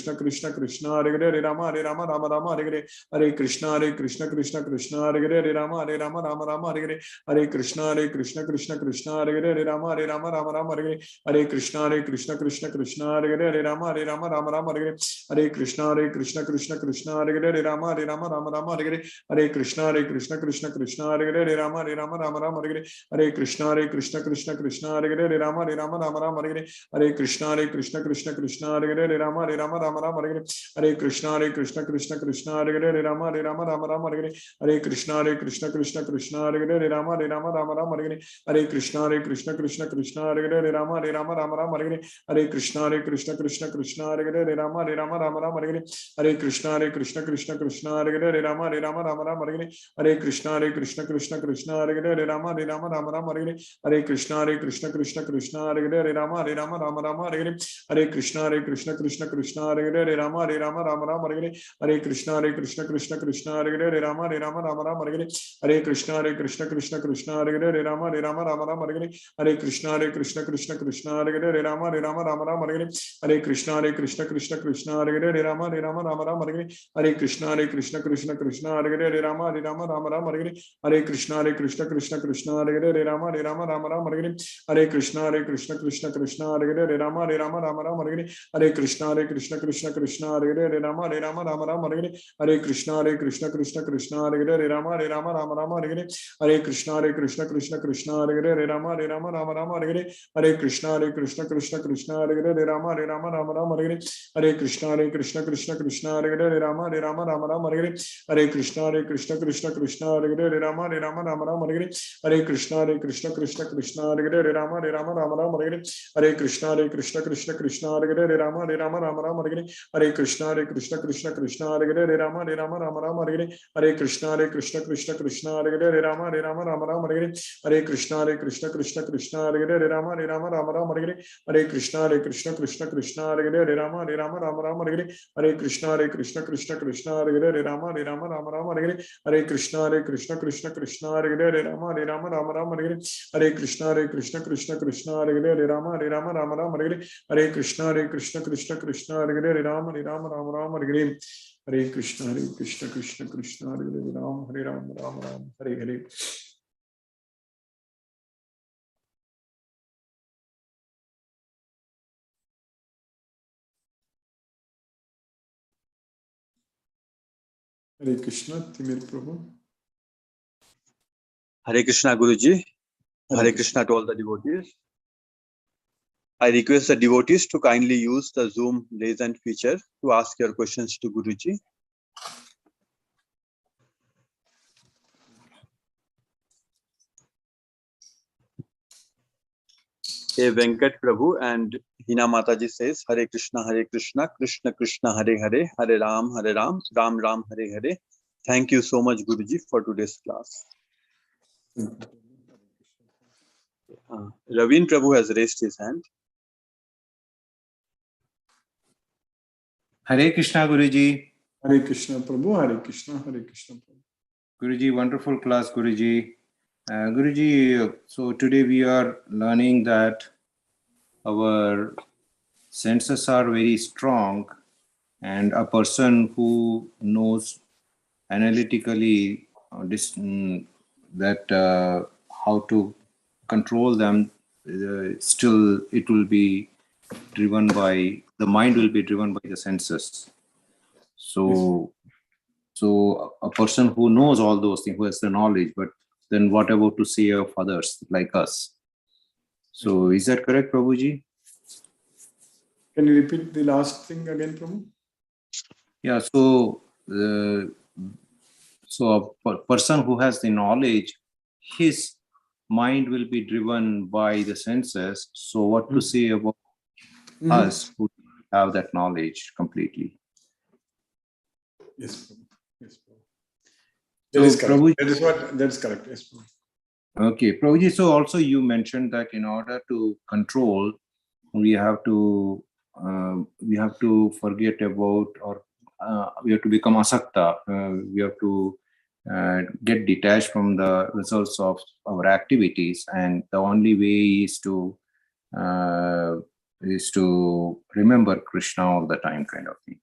Krishna Krishna Hare Hare Rama Rama Hare Hare Krishna Krishna Krishna Hare Hare Rama Rama Hare Hare Krishna Krishna Krishna Hare Hare Rama Rama Hare Hare Krishna Krishna Krishna Hare Hare Rama Rama Hare Hare Krishna Krishna Krishna Hare Hare Rama Rama Hare Hare Krishna Krishna Krishna Hare Hare Rama Rama Hare Hare Krishna Krishna Krishna Hare Hare Rama Rama Hare Hare Krishna Krishna Krishna Hare Hare Rama Rama Hare Hare Krishna Krishna Krishna Hare Hare Rama Rama Hare Hare Krishna Krishna Krishna Hare Hare Rama Rama Hare Hare Krishna Krishna Krishna Hare Hare Rama Rama Hare Hare Krishna Krishna Krishna Hare Hare Rama Rama Hare Hare Krishna Krishna Krishna Hare Hare Rama Rama Hare Hare Krishna Krishna Krishna Hare Rama Rama Rama Hare Hare Krishna Krishna Krishna Hare Rama Rama Hare Hare Krishna Krishna Krishna Hare Rama Rama Hare Hare Krishna Krishna Krishna Hare Rama Rama Hare Hare Krishna Krishna Krishna Hare Rama Rama Hare Hare Krishna Krishna Krishna Hare Rama Rama Hare Hare Krishna Krishna Krishna Hare Rama Rama Hare Hare Krishna Krishna Krishna Hare Rama Rama Hare Hare Krishna Krishna Krishna Hare Rama Rama Hare Hare Krishna Krishna Krishna Hare Rama Rama Hare Hare Krishna Krishna Krishna Hare Rama Rama Hare Hare Krishna Krishna Krishna Hare Rama Rama Hare Hare Krishna Krishna Krishna Hare Rama Rama Hare Hare Krishna Krishna Krishna Hare Rama Rama Hare Hare Krishna Krishna Krishna Hare Rama Rama Hare Hare Krishna Krishna Krishna Hare Rama Rama Hare Hare Krishna Krishna Krishna Hare Rama Rama Hare Hare Krishna Krishna Krishna Hare Rama Rama Hare Hare Krishna Krishna Krishna Hare Rama Rama Hare Hare Krishna Krishna Krishna Hare Rama Rama Hare Hare Krishna Krishna Krishna Hare Rama Rama Hare Hare Krishna Krishna Krishna Hare Rama Rama Hare Hare Krishna Krishna Krishna Hare Rama Rama Hare Hare Krishna Krishna Krishna Hare Rama Rama Hare Hare Krishna Krishna Krishna Hare Rama Hare Hare. Hare Krishna, Timir Prabhu. Hare Krishna Guruji. Hare Krishna to all the devotees. I request the devotees to kindly use the Zoom raise hand feature to ask your questions to Guruji. A Venkat Prabhu and Hina Mataji says, Hare Krishna, Krishna Krishna, Hare Hare, Hare Ram, Ram Ram, Hare Hare. Thank you so much, Guruji, for today's class. Ravin Prabhu has raised his hand. Hare Krishna, Guruji. Hare Krishna Prabhu, Hare Krishna Prabhu. Guruji, wonderful class, Guruji. Guruji, so today we are learning that our senses are very strong, and a person who knows analytically that how to control them, still it will be driven by, the mind will be driven by the senses. So a person who knows all those things, who has the knowledge, but then what about to say of others like us? So is that correct, Prabhuji? Can you repeat the last thing again, Prabhu? Yeah, so a person who has the knowledge, his mind will be driven by the senses. So what to say about us who have that knowledge completely? Yes, Prabhu. Yes, Prabhu. So, That is correct. Prabhuji, That is correct. Yes, Prabhu. Okay, Prabhuji, so also you mentioned that in order to control, we have to forget about, or we have to become asakta. We have to get detached from the results of our activities, and the only way is to remember Krishna all the time, kind of thing.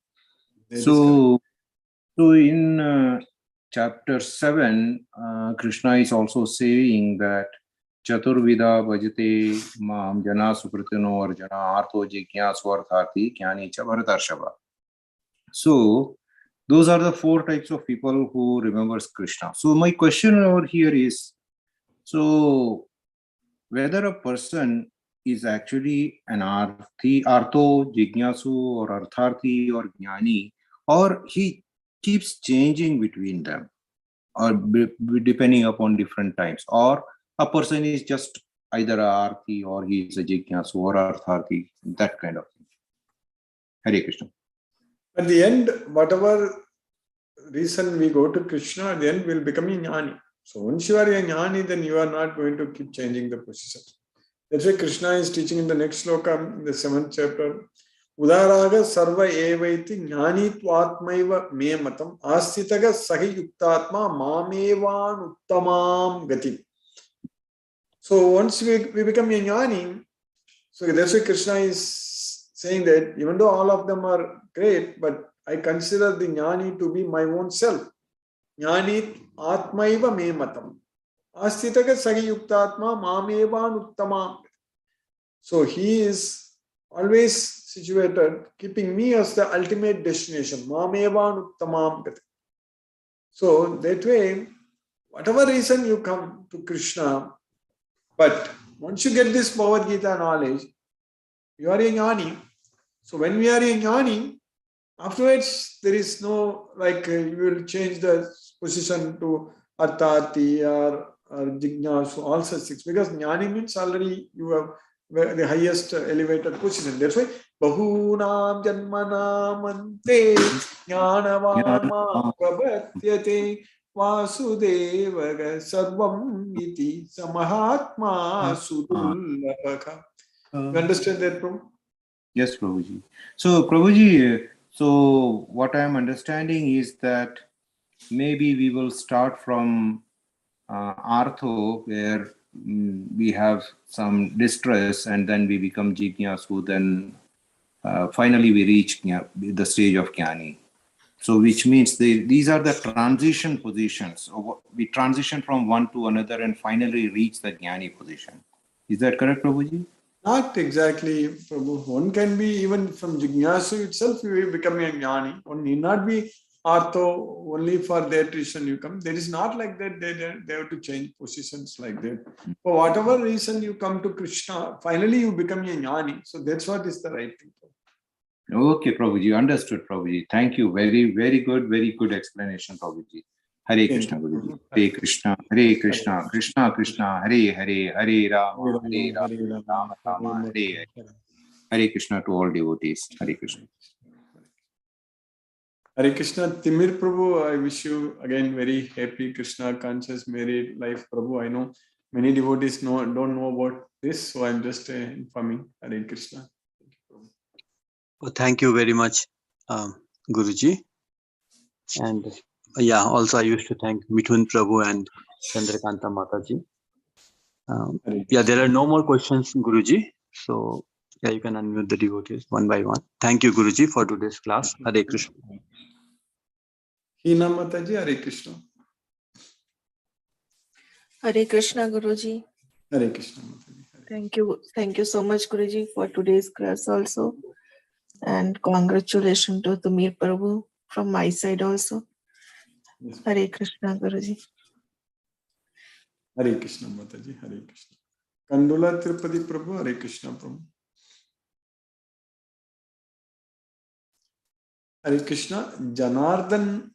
So in chapter 7, Krishna is also saying that Chaturvida bhajate mam jana supratino arjana artho jigyasu arthati jnani cha bharatarshava. So those are the 4 types of people who remembers Krishna. So my question over here is, so whether a person is actually an artho, jigyasu, or artharthi, or jnani, or he keeps changing between them, or depending upon different times, or a person is just either a arthi, or he is a jigyasu, or artharthi, that kind of thing. Hare Krishna. At the end, whatever reason we go to Krishna, at the end we will become a jnani. So once you are a jnani, then you are not going to keep changing the position. That's why Krishna is teaching in the next sloka, in the 7th chapter. Udaraga sarva evaiti jnanitvatmaiva me matam astitaga sahi yuktatma mamevan uttamam gati. So once we become a jnani, so that's why Krishna is saying that even though all of them are great, but I consider the jnani to be my own self. Jnanit atmaiva me matam astitaga sahi yuktatma mamevan uttamam. So he is always situated, keeping me as the ultimate destination. Mamevan uttamam gati. So that way, whatever reason you come to Krishna, but once you get this Bhagavad Gita knowledge, you are a jnani. So when we are a jnani, afterwards there is no you will change the position to arthati or jignasu, all such things, because jnani means already you have the highest elevated position. That's why bahunam janmanam ante jnanavanma prabhatyate vasudevaga sarvam iti samahatma sudullabhaka. You understand that, Prabhu? Yes, Prabhuji. So, Prabhuji, so what I am understanding is that maybe we will start from Artho, where we have some distress, and then we become Jignasu, then finally we reach the stage of Jnani. So which means these are the transition positions. We transition from one to another and finally reach the Jnani position. Is that correct, Prabhuji? Not exactly, Prabhu. One can be even from Jignasu itself, you will become a Jnani. One need not be Artho, only for that reason you come. There is not like that. They have to change positions like that. For whatever reason you come to Krishna, finally you become a Jnani. So that's what is the right thing. Okay, Prabhuji. Understood, Prabhuji. Thank you. Very, very good explanation, Prabhuji. Hare Krishna, Guruji. Hare Krishna, Hare Krishna, Krishna Krishna, Hare Hare, Hare Rama, Hare Rama, Rama Rama, Hare Hare. Hare Krishna to all devotees. Hare Krishna. Hare Krishna. Timir Prabhu, I wish you again very happy Krishna conscious married life, Prabhu. I know many devotees don't know about this, so I'm just informing. Hare Krishna. Well, thank you very much, Guruji. And yeah, also I used to thank Mithun Prabhu and Chandrakanta Mataji. Yeah, there are no more questions, Guruji. So yeah, you can unmute the devotees one by one. Thank you, Guruji, for today's class. Hare Krishna. Hina Mataji, Hare Krishna. Hare Krishna, Guruji. Hare Krishna Mataji. Thank you so much, Guruji, for today's class also. And congratulations to Tumir Prabhu from my side also. Yes. Hare Krishna, Guruji. Hare Krishna Mataji. Hare Krishna. Kandula Tirupati Prabhu, Hare Krishna Prabhu. Hare Krishna. Janardhan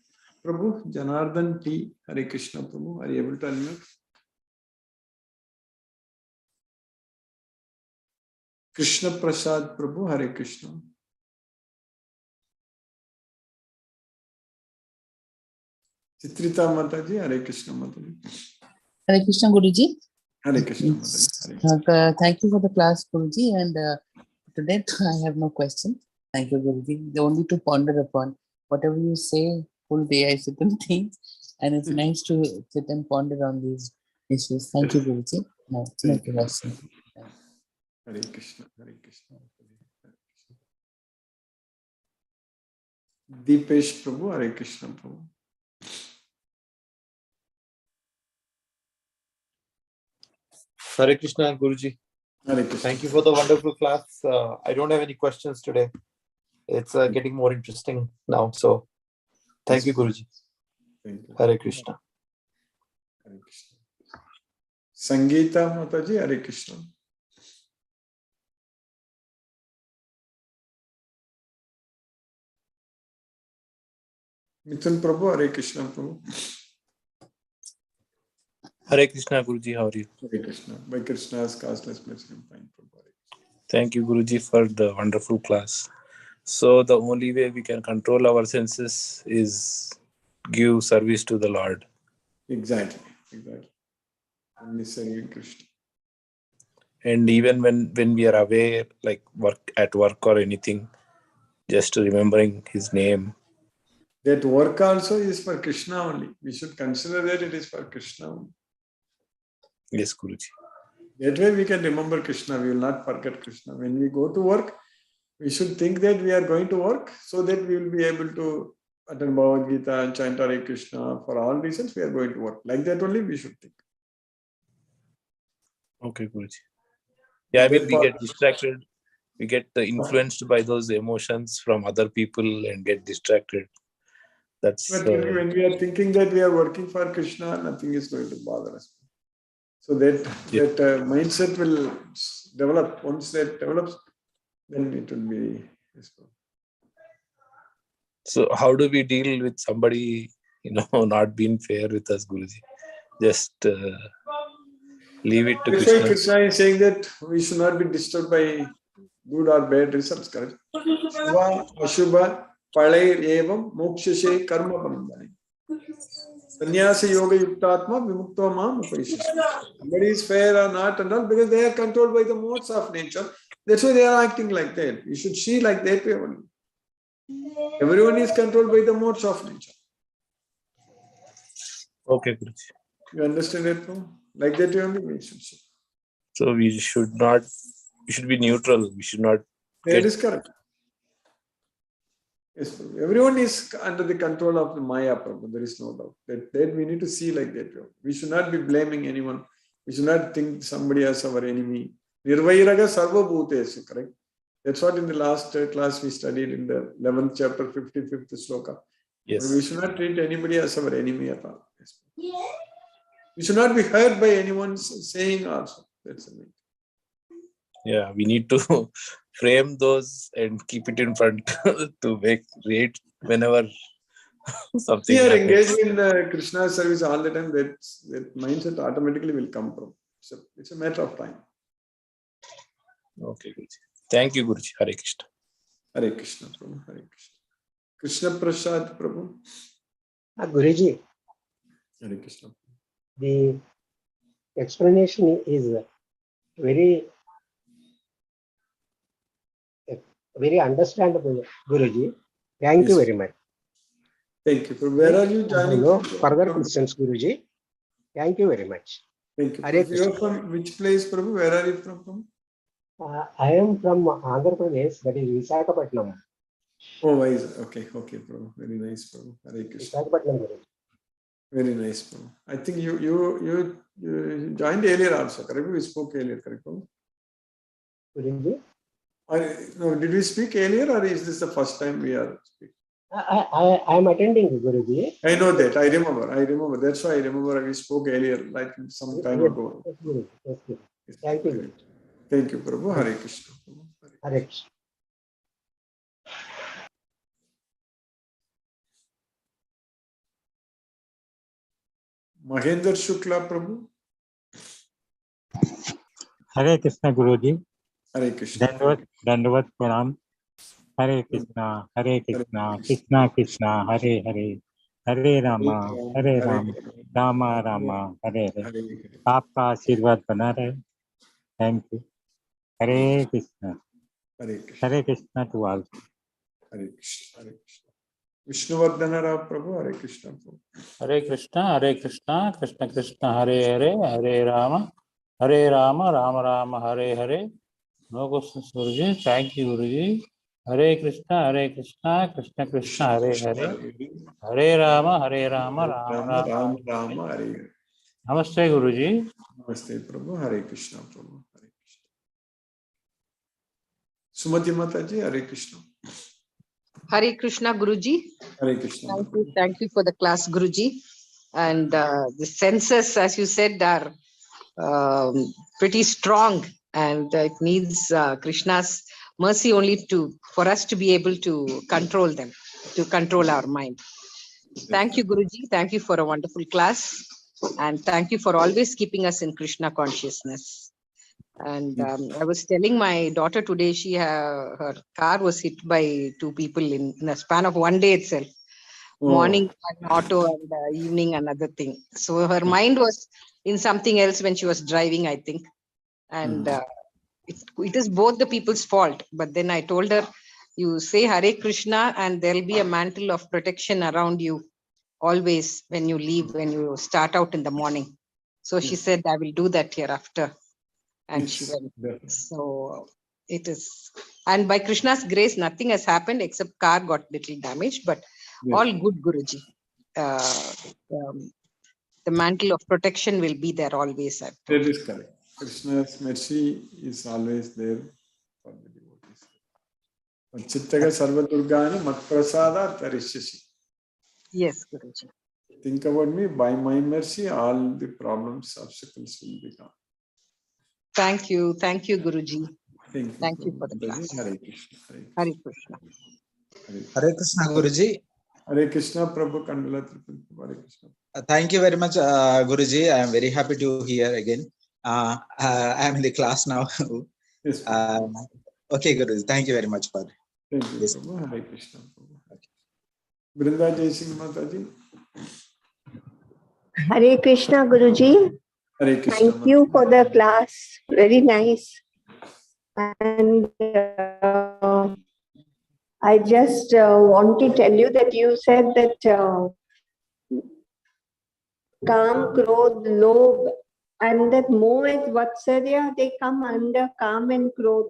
Prabhu, Janardhan T. Hare Krishna Prabhu. Are you able to unmute? Krishna Prasad Prabhu, Hare Krishna. Chitrita Mataji, Hare Krishna Mataji. Hare Krishna, Guruji. Hare Krishna Mataji. Hare Krishna. Thank you for the class, Guruji. And today I have no question. Thank you, Guruji. The only to ponder upon whatever you say, full day I sit and think, and it's nice to sit and ponder on these issues. Thank you, Guruji. No question. Hare Krishna. Hare Krishna. Deepesh Prabhu, Hare Krishna Prabhu. Hare Krishna, Guruji. Hare Krishna. Thank you for the wonderful class. I don't have any questions today. It's getting more interesting now. So, thank you, Guruji. Thank you. Hare Krishna. Hare Krishna. Sangeeta Mataji, Hare Krishna. Mithun Prabhu, Hare Krishna Prabhu. Hare Krishna, Guruji. How are you? Hare Krishna. By Krishna's causeless blessing, fine Prabhu. Thank you, Guruji, for the wonderful class. So the only way we can control our senses is give service to the Lord. Exactly. Only serving Krishna. And even when we are aware, like at work or anything, just remembering his name. That work also is for Krishna only. We should consider that it is for Krishna only. Yes, Guruji. That way we can remember Krishna. We will not forget Krishna. When we go to work, we should think that we are going to work so that we will be able to attend Bhagavad Gita and chant Hare Krishna. For all reasons, we are going to work. Like that only we should think. Okay, Guruji. Yeah, I mean, That we part- get distracted. We get influenced by those emotions from other people and get distracted. That's But when we are thinking that we are working for Krishna, nothing is going to bother us. So that mindset will develop. Once that develops, then it will be useful. so. How do we deal with somebody, not being fair with us, Guruji? Just leave it to That's why Krishna. Krishna is saying that we should not be disturbed by good or bad results, correct? Shubha, Ashubha, Palair, Evam, Mokshashe, Karma Bandhani. Sannyasa Yoga Yuktatma, Vimukta Mam Upaishishma. Somebody is fair or not and all, because they are controlled by the modes of nature. That's why they are acting like that. You should see like that way only. Everyone is controlled by the modes of nature. Okay, Guruji. You understand that? No? Like that way only we should see. So we should be neutral. We should not That is correct. Yes, everyone is under the control of the Maya, Prabhu. There is no doubt. That we need to see like that. We should not be blaming anyone. We should not think somebody as our enemy. Nirvairaga sarva bhutesu, correct? That's what in the last class we studied in the 11th chapter, 55th sloka. Yes. We should not treat anybody as our enemy at all. Yes. We should not be hurt by anyone's saying also. That's the main. Yeah, we need to frame those and keep it in front to make great whenever something We are happens. engaged in the Krishna service all the time. That mindset automatically will come from. So it's a matter of time. Okay, Guruji. Thank you, Guruji. Hare Krishna. Hare Krishna, Prabhu. Hare Krishna. Krishna Prasad, Prabhu. Guruji, Hare Krishna. the explanation is very understandable, Guruji. Thank you Yes. very much. Thank you. From where are you joining? No from? further questions, Guruji. Thank you very much. Thank you. Hare You are from which place, Prabhu? Where are you from? I am from Andhra Pradesh, that is Visakhapatnam. Oh, wise. Okay, Prabhu. Very nice, Prabhu. Hare Krishna. Visakhapatnam, Guruji. Very nice, Prabhu. I think you joined earlier also, correct? We spoke earlier, correct, Prabhu? Guruji? No, did we speak earlier or is this the first time we are speaking? I am attending, Guruji. I know that. I remember. That's why I remember we spoke earlier, like some time ago. Yes, Guruji. Yes, Guruji. Thank you, Guruji. Thank you, Prabhu. Hare Krishna. Hare Krishna. Mahendra Shukla, Prabhu. Hare Krishna, Guruji. Hare Krishna. Dandavat Pranam. Hare Krishna, Krishna Krishna, Hare Hare, Hare Rama, Rama Rama, Hare Hare. आपका आशीर्वाद बना रहे. Thank you. Hare Krishna. Hare Krishna to all. Hare Krishna. Hare Krishna. Vishnuvardhana Rao, Prabhu. Hare Krishna. Prabhu. Hare Krishna, Krishna Krishna, Hare Hare, Hare Rama, Rama Rama, Hare Hare. No questions, Guruji. Thank you, Guruji. Hare Krishna, Krishna Krishna, Hare Hare, Hare Rama, Rama Rama, Hare Hare. Namaste, Guruji. Namaste, Prabhu. Hare Krishna, Prabhu. Hare Krishna. Sumati Mataji, Hare Krishna. Hare Krishna, Guruji. Hare Krishna. Thank you for the class, Guruji. And the senses, as you said, are pretty strong, and it needs Krishna's mercy only for us to be able to control them, to control our mind. Thank you, Guruji. Thank you for a wonderful class, and thank you for always keeping us in Krishna consciousness. And I was telling my daughter today, her car was hit by two people in a span of one day itself. Morning an auto and evening another thing. So her mind was in something else when she was driving, I think. And it is both the people's fault. But then I told her, you say Hare Krishna and there'll be a mantle of protection around you always when you leave, when you start out in the morning. So she said, I will do that hereafter. And she went. So it is, and by Krishna's grace, nothing has happened except car got little damaged, but all good, Guruji. The mantle of protection will be there always. That is correct. Krishna's mercy is always there for the devotees. Chittaga sarva durgani matprasada tarishyasi. Yes, Guruji. Think about me, by my mercy, all the problems, obstacles will be gone. Thank you, Guruji. Thank you for the class. Hare Krishna. Hare Krishna. Hare Krishna, Guruji. Hare Krishna, Prabhu Kandala Tripura. Hare Krishna. Thank you very much, Guruji. I am very happy to hear again. I am in the class now. Yes. Okay, Guruji. Thank you very much for Thank you, this. Prabhu. Hare Krishna. Brinda Jai Singh Mataji. Hare Krishna, Guruji. Hare Krishna. Thank you for the class. Very nice. And I just want to tell you that you said that Kam, Krodh, Lobh, and that Moh and Vatsarya, they come under Kam and Krodh.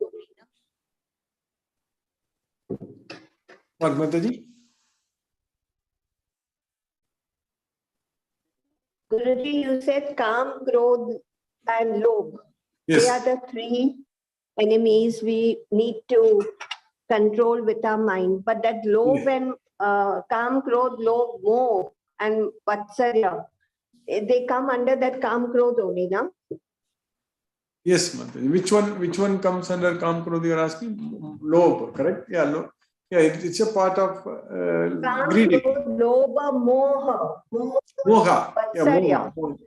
What, Mataji? Guruji, you said Kam, Krodh, and Lobh. Yes. They are the three enemies we need to control with our mind. But that Lobh and Kam, Krodh, Lobh, Moh, and Vatsarya, they come under that Kam, Krodh only, no? Yes, Mataji. Which one comes under Kam, Krodh, you are asking? Lobh, correct? Yeah, Lobh. Yeah, it's a part of greed. Lobha, Moha. Moha. Yeah, Moha.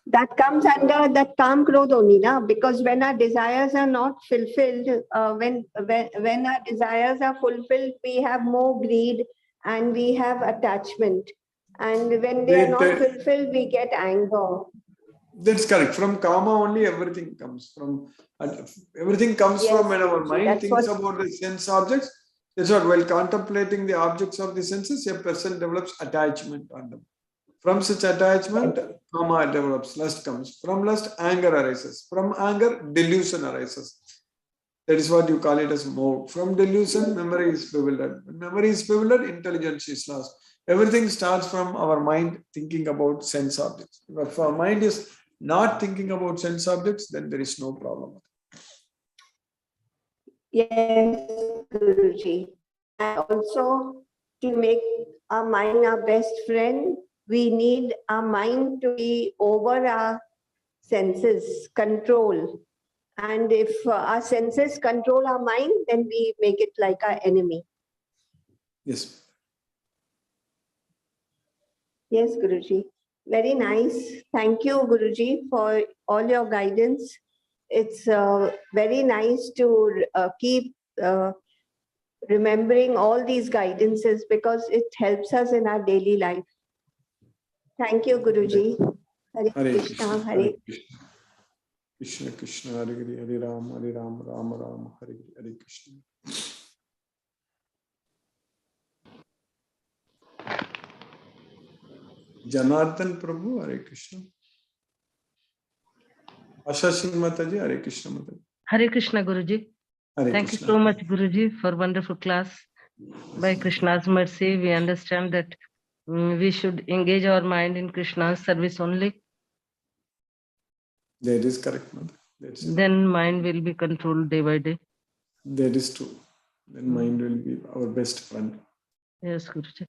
That comes under that Kam, Krodh only, na? Because when our desires are not fulfilled, when our desires are fulfilled, we have more greed and we have attachment. And when they are not fulfilled, we get anger. That's correct. From Kama only everything comes from. Everything comes Yes, from when our mind thinks what... about the sense objects. That's what, while contemplating the objects of the senses, a person develops attachment on them. From such attachment, Kama develops, lust comes. From lust, anger arises. From anger, delusion arises. That is what you call it as moh. From delusion, memory is bewildered. When memory is bewildered, intelligence is lost. Everything starts from our mind thinking about sense objects. If our mind is not thinking about sense objects, then there is no problem. Yes, Guruji. And also, to make our mind our best friend, we need our mind to be over our senses, control. And if our senses control our mind, then we make it like our enemy. Yes. Yes, Guruji. Very nice. Thank you, Guruji, for all your guidance. It's very nice to keep remembering all these guidances because it helps us in our daily life. Thank you, Guruji. Hare Krishna, Hare Krishna, Krishna, Hare Hare, Hare Ram, Ram Ram, Hare Hare Krishna. Janardhan Prabhu, Hare Krishna. Asha Singh Mataji, Hare Krishna Mataji. Hare Krishna, Guruji. Thank you so much, Guruji, for wonderful class. By Krishna's mercy, we understand that we should engage our mind in Krishna's service only. That is correct, Mother. Then mind will be controlled day by day. That is true. Then mind will be our best friend. Yes, Guruji.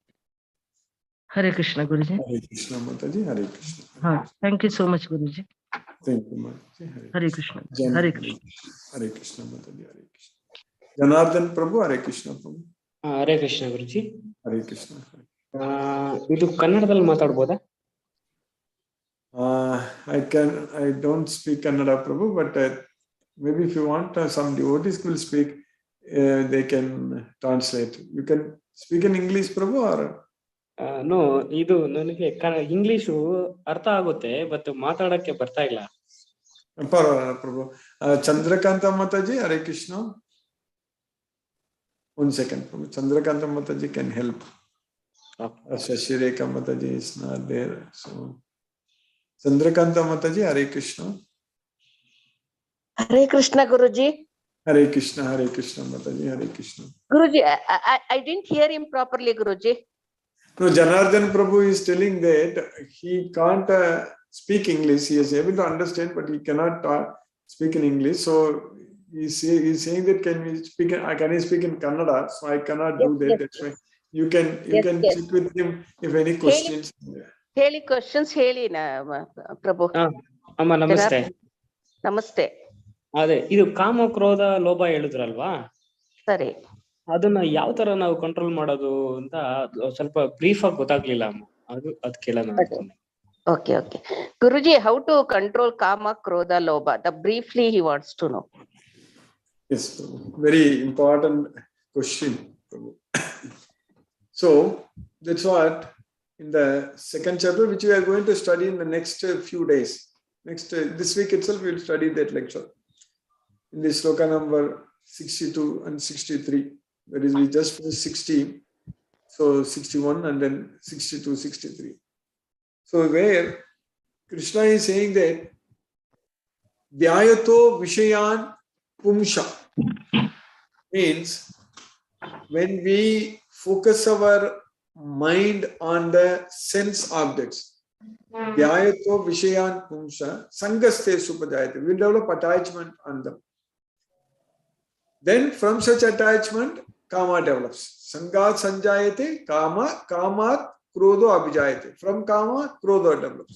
Hare Krishna, Guruji. Hare Krishna, Mataji. Hare Krishna. Thank you so much, Guruji. Thank you, Mataji. Hare Krishna. Hare Krishna. Hare Krishna, Mataji. Hare Krishna. Janardhan Prabhu, Hare Krishna Prabhu. Hare Krishna, Guruji. Hare Krishna. ಇದು ಕನ್ನಡದಲ್ಲಿ ಮಾತಾಡ್ಬೋದಾ? I don't speak Kannada, Prabhu, but maybe if you want, some devotees will speak. They can translate. You can speak in English, Prabhu, or? No, ಇದು ನನಗೆ English ಅರ್ಥ ಆಗುತ್ತೆ but ಮಾತಾಡಕ್ಕೆ ಬರ್ತಾ ಇಲ್ಲ. Prabhu. Chandrakanta Mataji, Hare Krishna. 1 second, Prabhu. Chandrakanta Mataji can help. Shashireka Mataji is not there. So, Chandrakanta Mataji, Hare Krishna. Hare Krishna, Guruji. Hare Krishna Mataji, Hare Krishna. Guruji, I didn't hear him properly, Guruji. No, Janardhan Prabhu is telling that he can't speak English. He is able to understand, but he cannot speak in English. So he's saying that can he speak in Kannada? So I cannot do that. That's why you can check with him if any questions. Heli questions, Heli Prabhu. ಅಮ್ಮ ನಮಸ್ತೆ. ನಮಸ್ತೆ. ಅದೇ ಇದು ಕಾಮ ಕ್ರೋಧ ಲೋಭ ಹೇಳಿದ್ರಲ್ವಾ, ಸರಿ, ಅದನ್ನ ಯಾವ ತರ ನಾವು ಕಂಟ್ರೋಲ್ ಮಾಡೋದು ಅಂತ ಸ್ವಲ್ಪ ಬ್ರೀಫ್ ಆಗಿ ಗೊತ್ತಾಗ್ಲಿಲ್ಲ ಅಮ್ಮ, ಅದು ಕೇಳೋಣ. Okay. Guruji, how to control kama, krodha, lobha? The briefly he wants to know. Yes, very important question. So that's what in the second chapter, which we are going to study in the next few days. This week itself, we will study that lecture. In the sloka number 62 and 63, that is, we just finished 60, so 61 and then 62, 63. So where Krishna is saying that Dhyayato Vishayan Pumsha means when we focus our mind on the sense objects. Dhyayato Vishayan Pumsha Sangaste Supajayate. We develop attachment on them. Then from such attachment, Kama develops. Sangat Sanjayate, Kamat Krodho Abhijayate. From Kama, Krodho develops.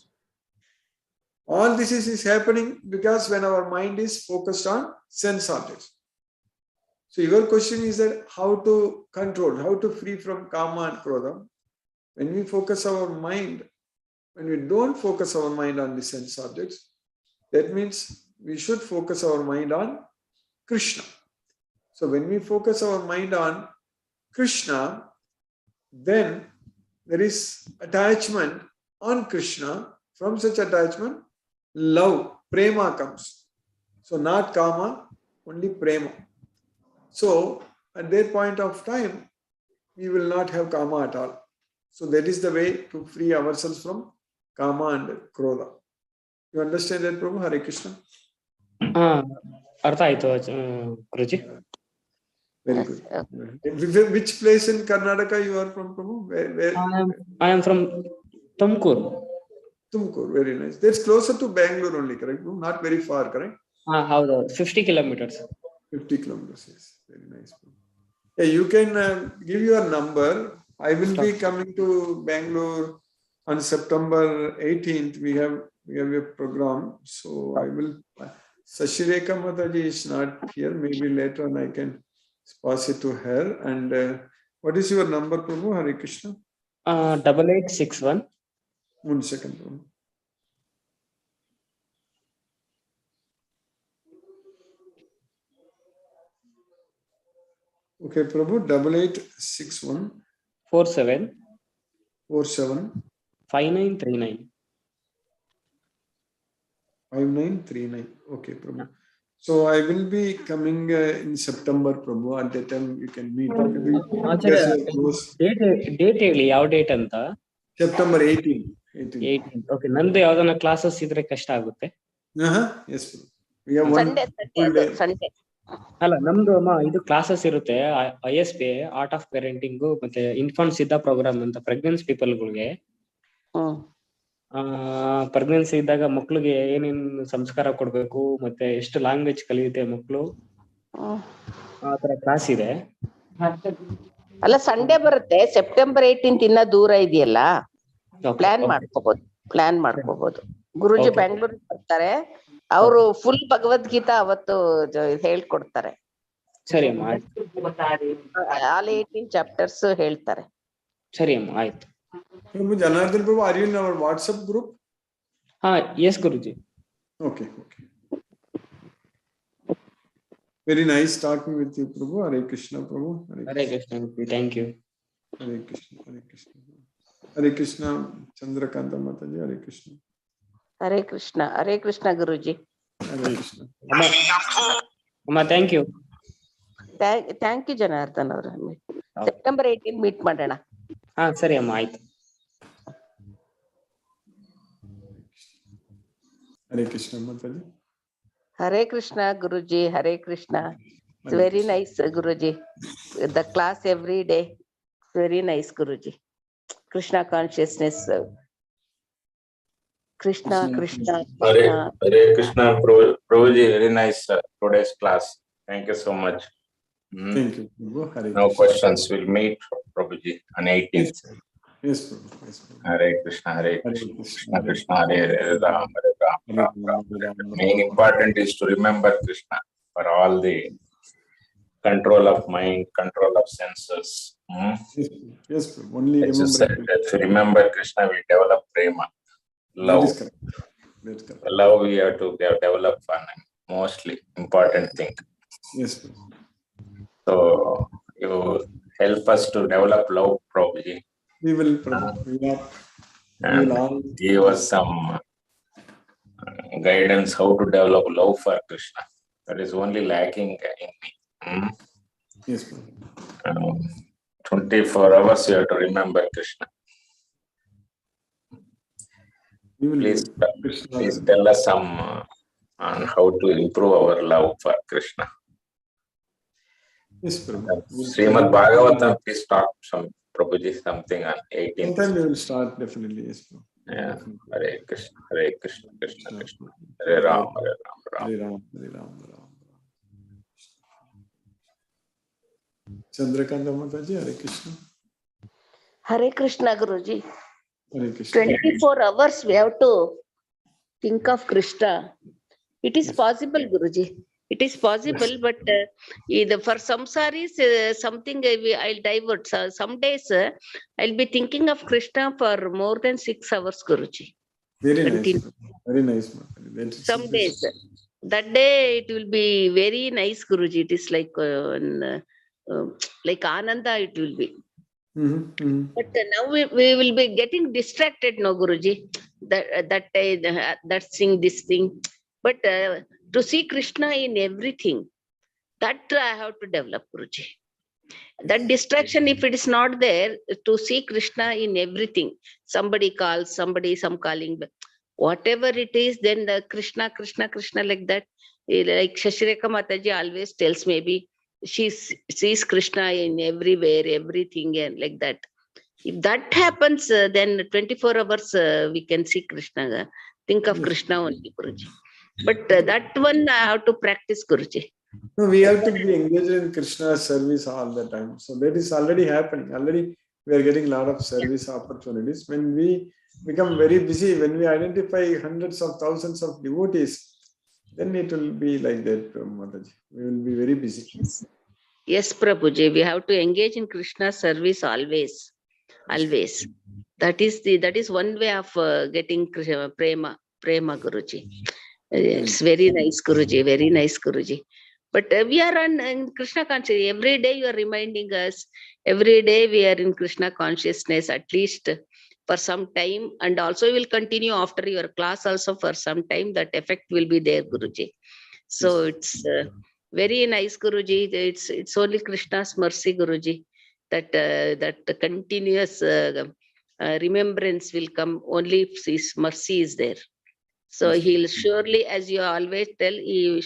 All this is happening because when our mind is focused on sense objects. So your question is that how to control, how to free from Kama and Krodha. When we focus our mind, when we don't focus our mind on the sense objects, that means we should focus our mind on Krishna. So when we focus our mind on Krishna, then there is attachment on Krishna. From such attachment, love, prema comes. So not kama, only prema. So at that point of time, we will not have kama at all. So that is the way to free ourselves from kama and krodha. You understand that, Prabhu? Hare Krishna. ಅರ್ಥ ಆಯ್ತು ಗುರುಜಿ. Very good. Which place in Karnataka you are from, Prabhu? Where? I am from Tumkur. Tumkur, very nice. That's closer to Bangalore only, correct? No? Not very far, correct? ಹೌದು, 50 kilometers. 50 kilometers, yes. Very nice. Yeah, you can give your number. I will be coming to Bangalore on September 18th. We have a program. So I will. Sashireka Mataji is not here. Maybe later on I can pass it to her. And what is your number, Prabhu? Hare Krishna. 8861. 1 second, Prabhu. Okay, Prabhu, 8861 47 5939. 5939. Okay, Prabhu. So I will be coming in September, Prabhu. At that time you can meet. Date ಹೇಳಿ, ಯಾವ date ಅಂತ? September 18. Okay, ನಂದು ಯಾವ್ದನ್ನ classes ಇದ್ರೆ ಕಷ್ಟ ಆಗುತ್ತೆ. Yes, we have one Sunday. ಅಲ್ಲ, ನಮ್ದು ಇದು ಕ್ಲಾಸಸ್ ಇರುತ್ತೆ, ISP ಆರ್ಟ್ ಆಫ್ ಪೇರೆಂಟಿಂಗ್ ಮತ್ತೆ ಇನ್ಫಾಂಟ್ ಸಿದ್ಧ ಪ್ರೋಗ್ರಾಮ್ ಅಂತ ಪ್ರೆಗ್ನೆನ್ಸಿ ಪೀಪಲ್ಗಳಿಗೆ. ಪ್ರೆಗ್ನೆನ್ಸಿ ಇದ್ದಾಗ ಮಕ್ಳಿಗೆ ಏನೇನ್ ಸಂಸ್ಕಾರ ಕೊಡ್ಬೇಕು, ಮತ್ತೆ ಎಷ್ಟು ಲ್ಯಾಂಗ್ವೇಜ್ ಕಲಿಯುತ್ತೆ ಮಕ್ಳು, ಆ ತರ ಕ್ಲಾಸ್ ಇದೆ. ಅಲ್ಲ, ಸಂಡೇ ಬರುತ್ತೆ. ಸೆಪ್ಟೆಂಬರ್ 18 ಇನ್ನ ದೂರ ಇದೆಯಲ್ಲ, ಪ್ಲಾನ್ ಮಾಡ್ಕೋಬಹುದು. ಗುರುಜಿ ಬೆಂಗಳೂರಿಗೆ ಬರ್ತಾರೆ, ಅವರು ಫುಲ್ ಭಗವದ್ಗೀತಾ ಅವತ್ತು ಹೇಳ್ಕೊಡ್ತಾರೆ. ಸರಿ ಅಮ್ಮ, ಆಲ್ 18 ಚಾಪ್ಟರ್ಸ್ ಹೇಳ್ತಾರೆ. ಸರಿ ಅಮ್ಮ, ಆಯ್ತು. Janardhan Prabhu, are you in our WhatsApp group? Yes, Guruji. Okay. Very nice talking with you, Prabhu. Hare Krishna, Prabhu. Hare Krishna. Thank you. Hare Krishna. Hare Krishna, Chandrakanta Mataji. Hare Krishna. Hare Krishna, Guruji. Hare Krishna. Amma, thank you. Thank you Janardhan ಅವ್ರ. September 18 meet ಮಾಡೋಣ. ಹಾ ಸರಿ ಅಮ್ಮ, ಆಯ್ತು. Hare Krishna Mataji. Hare Krishna Guruji, Hare Krishna. It's very nice Guruji. The class every day. It's very nice Guruji. Krishna consciousness. Krishna. Hare Krishna, Prabhuji, very nice today's class. Thank you so much. Thank you, Prabhu. Hare No Krishna. questions. We'll meet Prabhuji on 18th. Yes, Prabhu. Yes, Prabhu. Hare Krishna, Hare Krishna, Krishna Krishna, Hare Hare, Ram Hare Ram, Ram Ram Hare Hare. Main important is to remember Krishna for all the control of mind, control of senses. Yes, Prabhu. Only As you remember. said, if we remember Krishna, we develop prema, love. That is correct. That's correct. Love we have to develop one mostly important thing. Yes, Prabhu. So you help us to develop love, Prabhuji. We will, Prabhu. We will all give us some guidance how to develop love for Krishna. That is only lacking in me. Yes, Prabhu. 24 hours you have to remember Krishna. Please tell us some on how to improve our love for Krishna. Yes, Prabhu. Srimad Bhagavatam, please talk some Prabhuji something on 18th. Sometime we will start definitely. Yes, Prabhu. Yeah. Hare Krishna, Hare Krishna, Krishna Krishna, Hare Ram, Hare Ram, Ram. Hare Ram, Hare Ram, Ram. Chandrakanta Mataji, Hare Krishna. Hare Krishna Guruji. Hare Krishna. 24 hours we have to think of Krishna. It is possible, Guruji. It is possible, but for samsaris, something I'll divert. So some days I'll be thinking of Krishna for more than 6 hours, Guruji. Very nice. Very nice. Some days. That day it will be very nice, Guruji. It is like Ananda it will be. But now we will be getting distracted, no, Guruji. That thing, this thing. But to see Krishna in everything, that I have to develop, Guruji. That distraction, if it is not there, to see Krishna in everything. Somebody calls, some calling, whatever it is, then the Krishna, Krishna, Krishna, like that. Like Shashireka Mataji always tells, maybe she sees Krishna in everywhere, everything, and like that. If that happens, then 24 hours we can see Krishna. Think of Krishna only, Guruji. But that one I have to practice, Guruji. No, we have to be engaged in Krishna's service all the time. So that is already happening. Already we are getting a lot of service opportunities. When we become very busy, when we identify hundreds of thousands of devotees, then it will be like that, Mataji. We will be very busy. Yes, Prabhuji, we have to engage in Krishna's service always. Always. That is one way of getting prema, Guruji. It's very nice, Guruji. Very nice, Guruji. But we are in Krishna consciousness. Every day you are reminding us. Every day we are in Krishna consciousness, at least for some time. And also we will continue after your class also for some time. That effect will be there, Guruji. So it's very nice, Guruji. It's only Krishna's mercy, Guruji. That continuous remembrance will come only if his mercy is there. So he'll surely, as you always tell, he will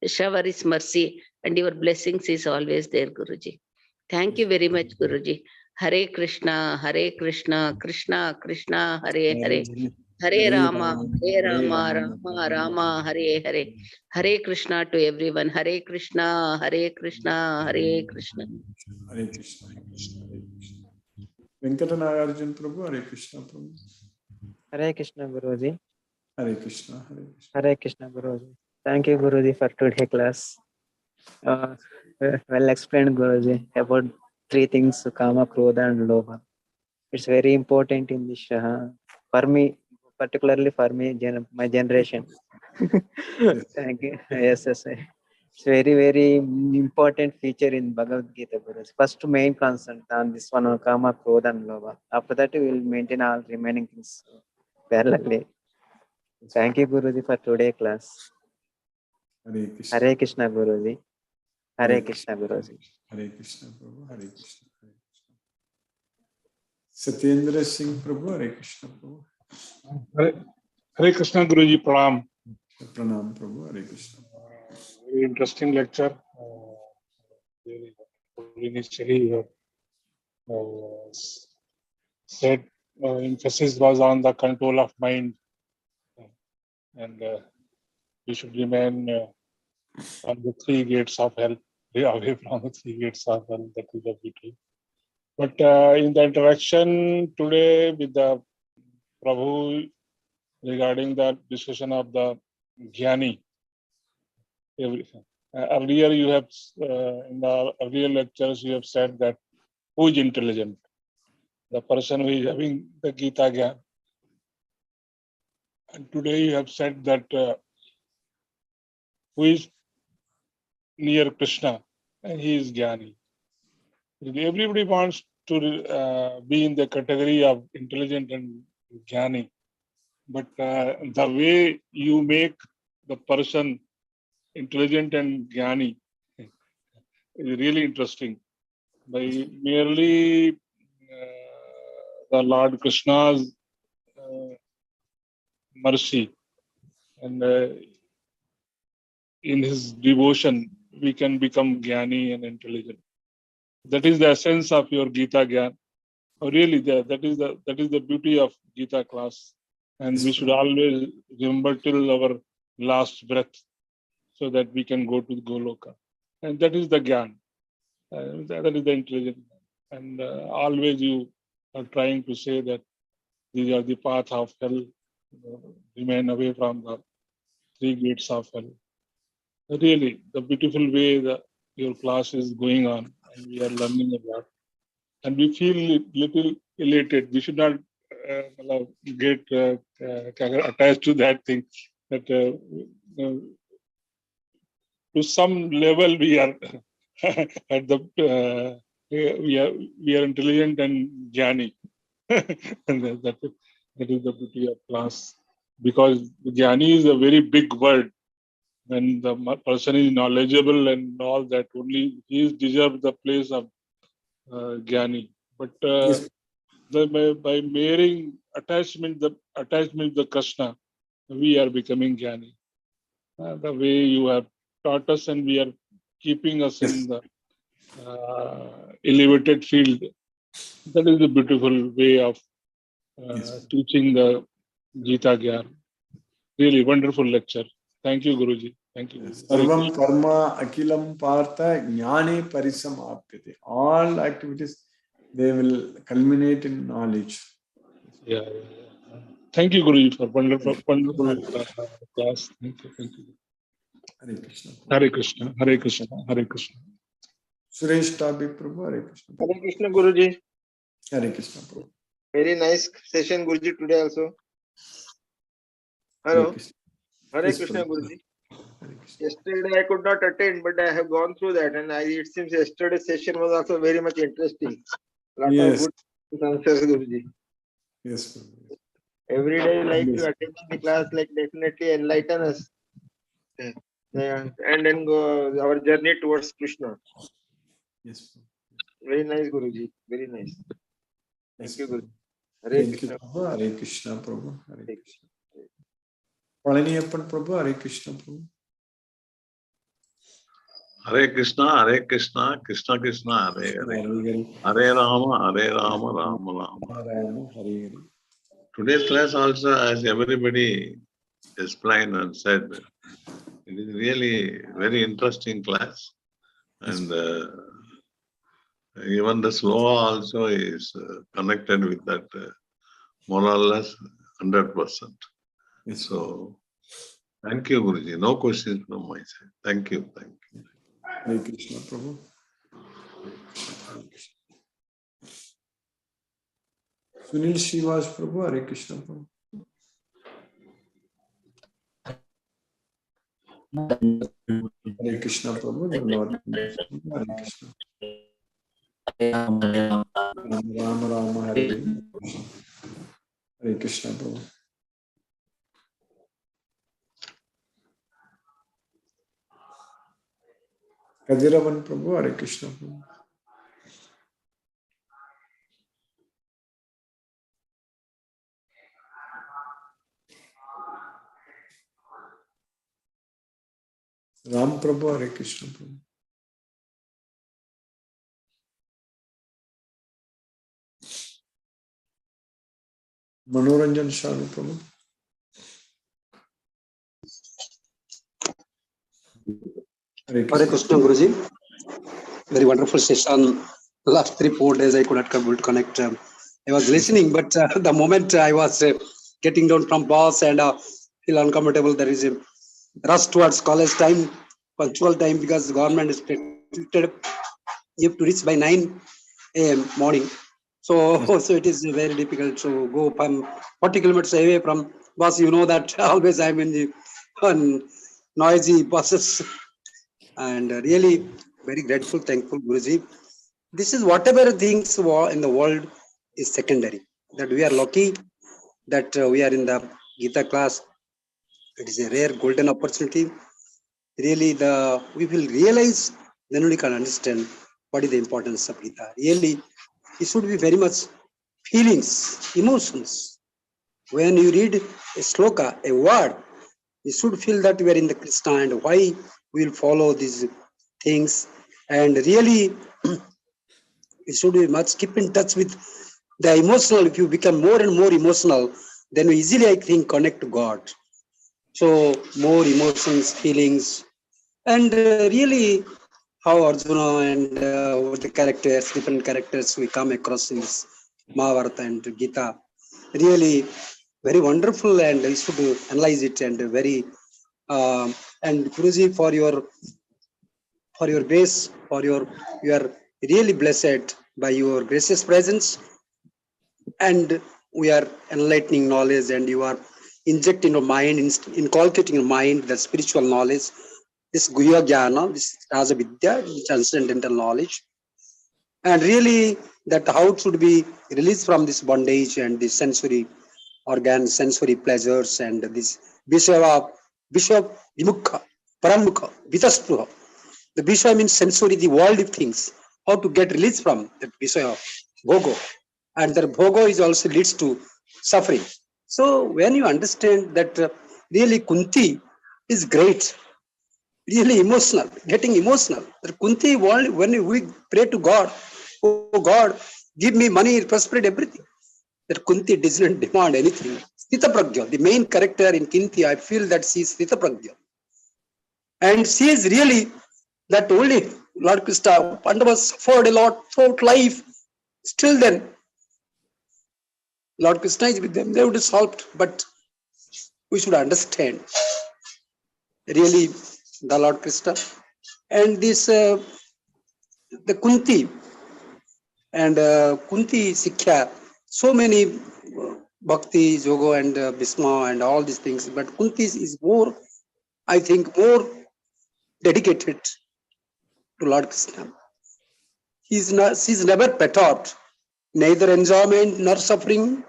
shower his mercy, and your blessings is always there, Guruji. Thank you very much, Guruji. Hare Krishna, Krishna Krishna, Hare Hare. Hare Rama, Rama Rama, Hare Hare. Hare Krishna to everyone. Hare Krishna, Hare Krishna, Hare Krishna. Hare Krishna. Venkatanagarjan Prabhu, Hare Krishna Prabhu. Hare Krishna Guruji. Hare Krishna, Hare Krishna. Hare Krishna Guruji. Thank you, Guruji, for today's class. Well explained, Guruji, about 3 things: Kama, Krodha, and Lobha. It's very important in this, for me, particularly for me, my generation. Thank you. Yes. It's very, very important feature in Bhagavad Gita, Guruji. First main concern on this one, Kama, Krodha, and Lobha. After that, we will maintain all remaining things parallelly. Thank you, Guruji, for today class. Hare Krishna, Guruji. Hare Krishna, Guruji. Hare Krishna, Prabhu. Hare Krishna. Hare Krishna. Satyendra Singh, Prabhu. Hare Krishna, Prabhu. Hare Krishna, Guruji, Pranam. Pranam, Prabhu. Hare Krishna. Very interesting lecture. Initially, said emphasis was on the control of mind, and we should remain on the three gates of hell, away from the three gates of hell. That is the beauty. But in the interaction today with the Prabhu regarding the discussion of the Jnani, earlier you have in the earlier lectures you have said that who is intelligent? The person who is having the Gita Gyan. And today you have said that who is near Krishna, and he is Jnani. Everybody wants to be in the category of intelligent and Jnani, but the way you make the person intelligent and Jnani is really interesting. By merely the Lord Krishna's mercy and in his devotion, we can become Jnani and intelligent. That is the essence of your Gita Gyan. Really, that is the beauty of Gita class. And we should always remember till our last breath so that we can go to Goloka. And that is the Gyan. That is the intelligence. And always you are trying to say that these are the path of hell. Remain away from the three gates of hell. Really, the beautiful way that your class is going on, and we are learning a lot. And we feel little elated. We should not get attached to that thing. That to some level we are at the we are intelligent and Jnani. And that is the beauty of class. Because Jnani is a very big word. When the person is knowledgeable and all that, only he deserves the place of Jnani. But by marrying attachment the Krishna, we are becoming Jnani. The way you have taught us, and we are keeping us in the elevated field. That is the beautiful way of teaching the Gita Gyan. Really wonderful lecture. Thank you, Guruji. Thank you. Sarvam karma akilam partha jnane parisamapyate. All activities, they will culminate in knowledge. Yeah. Thank you, Guruji, for wonderful class. Thank you. Hare Krishna. Hare Krishna. Hare Krishna. Hare Krishna. Suresh Tabi Prabhu. Hare Krishna. Hare Krishna, Guruji. Hare Krishna Prabhu. Very nice session, Guruji, today also. Hello. Hare Krishna, Guruji. Yesterday I could not attend, but I have gone through that, and it seems yesterday's session was also very much interesting. Lot of good answers, Guruji. Yes. Every day, like to attend the class, like definitely enlighten us, and then go our journey towards Krishna. Yes. Very nice, Guruji. Very nice. Thank you, Guruji. Hare Thank Krishna. you, Prabhu. Hare Krishna, Prabhu. Hare Krishna. Palaniappan Prabhu. Hare Krishna, Prabhu. Hare Krishna, Hare Krishna, Krishna Krishna, Hare Hare. Hare Rama, Hare Rama, Rama Rama. Today's class also, as everybody explained and said, it is really very interesting class. And even the sloga also is connected with that more or less 100%. So, thank you, Guruji. No questions from my side. Thank you. Thank you. Hare Krishna, Prabhu. Sunil Srivas Prabhu. Hare Krishna, Prabhu. Hare Krishna, Prabhu. The Lord. Hare Krishna. Rama Rama Hare. Hare Krishna, Prabhu. Kadiravan Prabhu, Hare Krishna Prabhu. Ram Prabhu, Hare Krishna Prabhu. Manoranjan Shanu Prabhu. Hare Krishna Guruji. Very wonderful session. Last 3-4 days I could not able to connect. I was listening, but the moment I was getting down from bus and feel uncomfortable, there is a rush towards college time, punctual time, because the government is restricted. You have to reach by 9 a.m. morning. So, so it is very difficult to go from 40 kilometers away from bus. You know that always I'm in the noisy buses. And really very grateful, thankful, Guruji. This is whatever things in the world is secondary. That we are lucky that we are in the Gita class. It is a rare golden opportunity. Really, we will realize, then we can understand what is the importance of Gita. Really, it should be very much feelings, emotions. When you read a sloka, a word, you should feel that we are in the Krishna and why we will follow these things. And really, it should be much keep in touch with the emotional. If you become more and more emotional, then we easily, I think, connect to God. So more emotions, feelings, and really how Arjuna and the characters, different characters we come across in this Mahabharata and Gita, really very wonderful, and we should analyze it and very and Guruji, for your grace, you are really blessed by your gracious presence, and we are enlightening knowledge, and you are injecting your mind, inculcating your mind the spiritual knowledge, this Guya Jnana, this Raja Vidya, transcendental knowledge, and really that how it should be released from this bondage and the sensory organs, sensory pleasures, and this Vishwa Vimukha, Paramukha, Vitaspruha. The Vishwa means sensory, the world of things. How to get released from that Vishwa, Bhogo. And the Bhogo is also leads to suffering. So when you understand that really Kunti is great, really emotional, getting emotional. The Kunti world, when we pray to God, oh God, give me money, prosperity, everything. That Kunti doesn't demand anything. Sthita Pragya, the main character in Kunti, I feel that she is Sthita Pragya. And she is really that only Lord Krishna, Pandavas suffered a lot throughout life. Still then, Lord Krishna is with them. They would have solved. But we should understand really the Lord Krishna. And this, the Kunti and Kunti Sikhya, so many Bhakti, Yoga and Bhisma and all these things. But Kunti is more, I think, more dedicated to Lord Krishna. She's never perturbed, neither enjoyment nor suffering.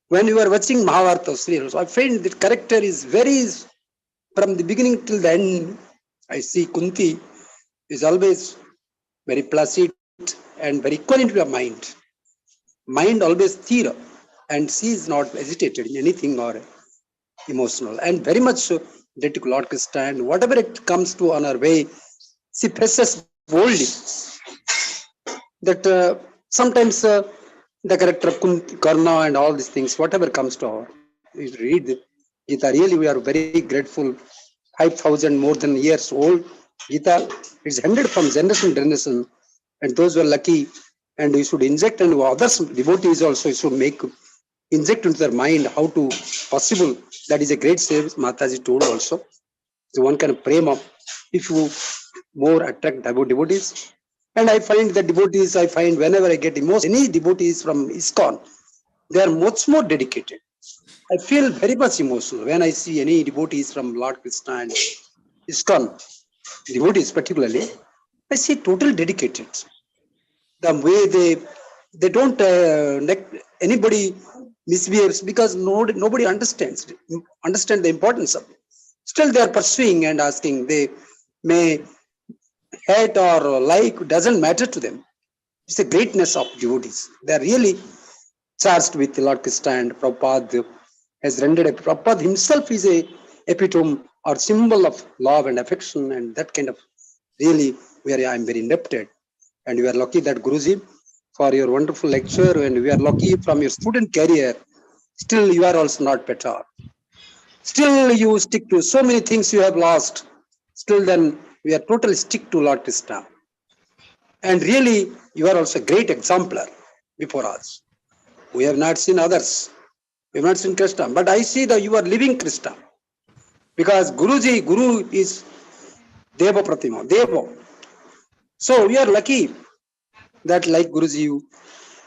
When you are watching Mahabharata serials, I find that character is very, from the beginning till the end, I see Kunti is always very placid and very equal to her mind. Mind always sthira, and she is not agitated in anything or emotional, and very much so dedicated to Lord Krishna, and whatever it comes to on her way, she faces boldly. That sometimes the character of Kunti, Karna and all these things, whatever comes to her, you read Gita, really we are very grateful. 5,000 more than years old Gita is handed from generation to generation, and those who are lucky, and you should inject, and others devotees also you should make inject into their mind how to possible. That is a great service Mataji told also. So one can prema if you more attract devotees. And I find the devotees, I find whenever I get any devotees from ISKCON, they are much more dedicated. I feel very much emotional when I see any devotees from Lord Krishna and ISKCON, devotees particularly. I see total dedicated. The way they don't anybody misbehaves, because nobody understand the importance of it. Still they are pursuing and asking. They may hate or like doesn't matter to them. It's the greatness of devotees. They are really charged with Lord Krishna, and Prabhupada has rendered a Prabhupada himself is a epitome or symbol of love and affection, and that kind of really where I am very indebted. And we are lucky that Guruji for your wonderful lecture, and we are lucky from your student career. Still, you are also not better. Still, you stick to so many things you have lost. Still, then we are totally stick to Lord Krishna. And really, you are also a great exemplar before us. We have not seen others. We have not seen Krishna. But I see that you are living Krishna. Because Guruji, Guru is Deva Pratima, Deva. So we are lucky that like Guruji you,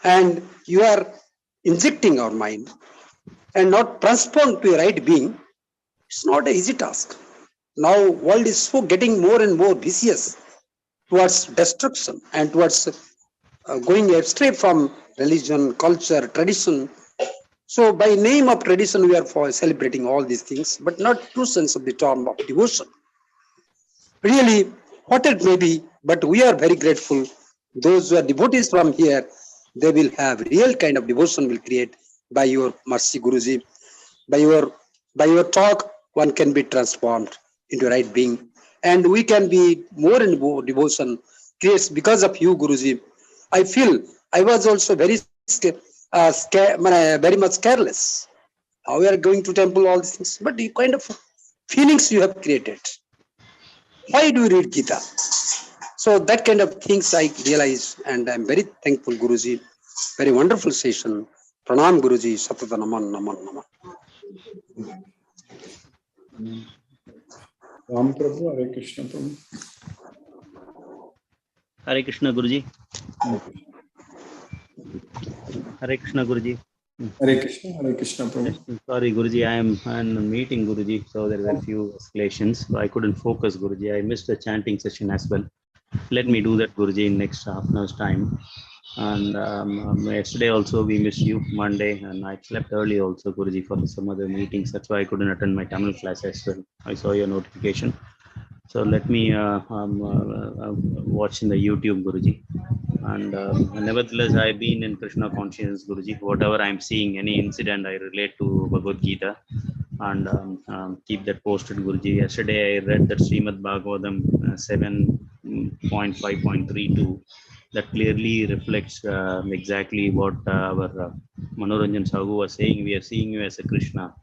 and you are injecting our mind and not transformed to a right being. It's not an easy task. Now world is so getting more and more vicious towards destruction and towards going astray from religion, culture, tradition. So by name of tradition, we are for celebrating all these things, but not true sense of the term of devotion. Really, what it may be, but we are very grateful. Those who are devotees from here, they will have real kind of devotion will create by your mercy, Guruji. By your talk, one can be transformed into right being. And we can be more and more devotion creates because of you, Guruji. I feel I was also very very much careless. How we are going to temple, all these things, but the kind of feelings you have created. Why do you read Gita? So that kind of things I realize, and I'm very thankful, Guruji. Very wonderful session. Pranam, Guruji. Satata naman, naman, naman. Ram Prabhu, Hare Krishna Prabhu. Hare Krishna Guruji. Hare Krishna Guruji. Hare Krishna Prabhu. Sorry Guruji, I am in a meeting Guruji, so there were a few escalations, so I couldn't focus Guruji. I missed the chanting session as well. Let me do that Guruji in next half an hour's time. And yesterday also we missed you Monday, and I slept early also Guruji for some other meetings. That's why I couldn't attend my Tamil class as well. I saw your notification. So let me watch in the YouTube Guruji. And nevertheless, I've been in Krishna consciousness Guruji. Whatever I'm seeing, any incident, I relate to Bhagavad Gita and keep that posted Guruji. Yesterday I read that Srimad Bhagavatam 7.5.32 that clearly reflects exactly what our Manoranjan Sahu was saying. We are seeing you as a Krishna,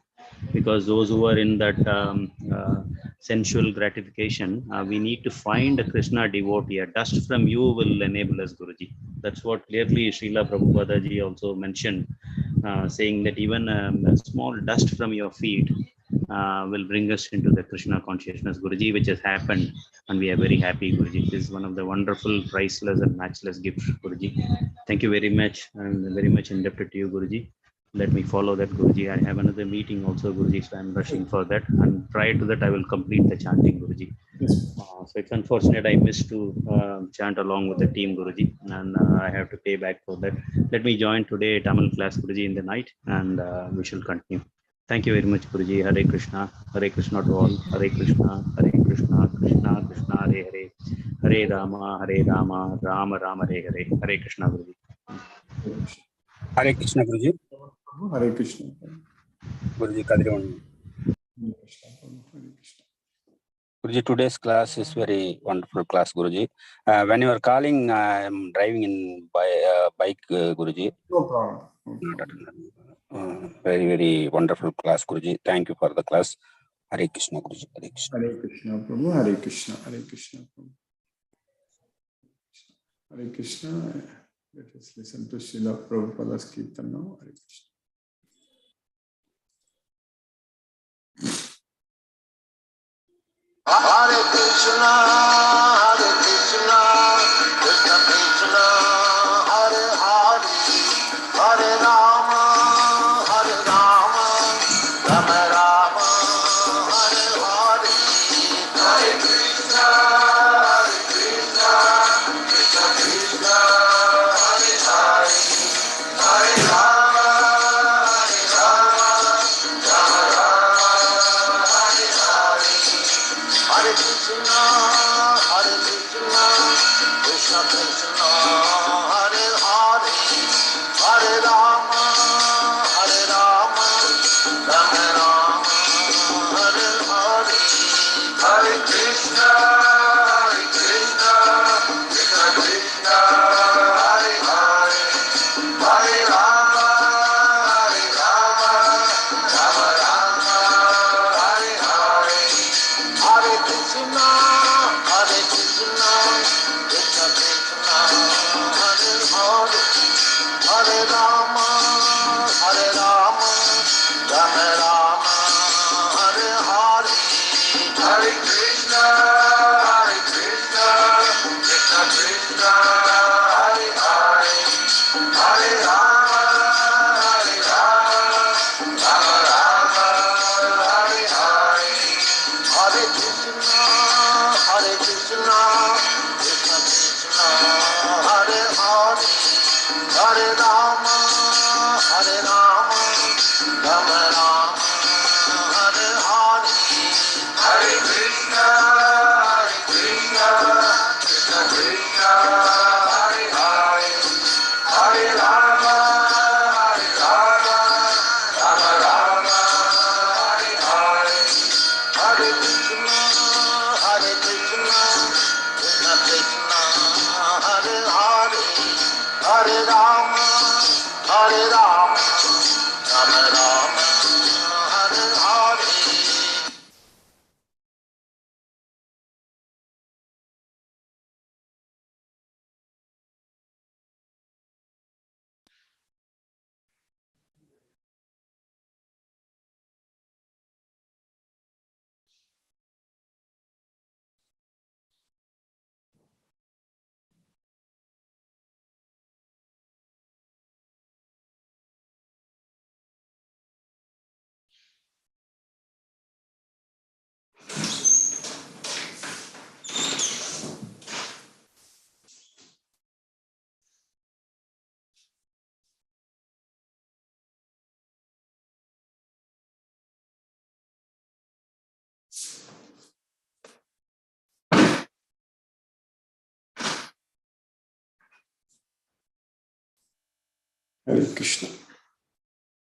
because those who are in that sensual gratification, we need to find a Krishna devotee. A dust from you will enable us, Guruji. That's what clearly Srila Prabhupada ji also mentioned, saying that even a small dust from your feet will bring us into the Krishna consciousness, Guruji, which has happened, and we are very happy, Guruji. This is one of the wonderful, priceless and matchless gifts, Guruji. Thank you very much. I'm very much indebted to you, Guruji. Let me follow that, Guruji. I have another meeting also, Guruji, so I'm rushing for that. And prior to that, I will complete the chanting, Guruji. So it's unfortunate I missed to chant along with the team, Guruji, and I have to pay back for that. Let me join today Tamil class, Guruji, in the night, and we shall continue. Thank you very much, Guruji. Hare Krishna to all. Hare Krishna, Krishna Krishna, Hare Hare, Hare Rama, Rama Rama, Hare Hare. Hare Krishna, Guruji. Hare Krishna, Guruji. Hare Krishna. Guruji, Kadrivan. Guruji, today's class is very wonderful class, Guruji. When you are calling, I am driving in bike, Guruji. No problem. Very, very wonderful class, Guruji. Thank you for the class. Hare Krishna, Guruji. Hare Krishna. Hare Krishna, Prabhu. Hare Krishna. Hare Krishna, Prabhu. Hare Krishna. Let us listen to Srila Prabhupada's Kirtan now. Hare Krishna. Hare Krishna, Krishna Krishna, Hare Hare, Hare Rama, Rama Rama, Hare Hare. Hare Krishna, Krishna Krishna, Hare Hare, Hare Rama, Rama Rama, Hare Hare. Hare Krishna, Hare Krishna.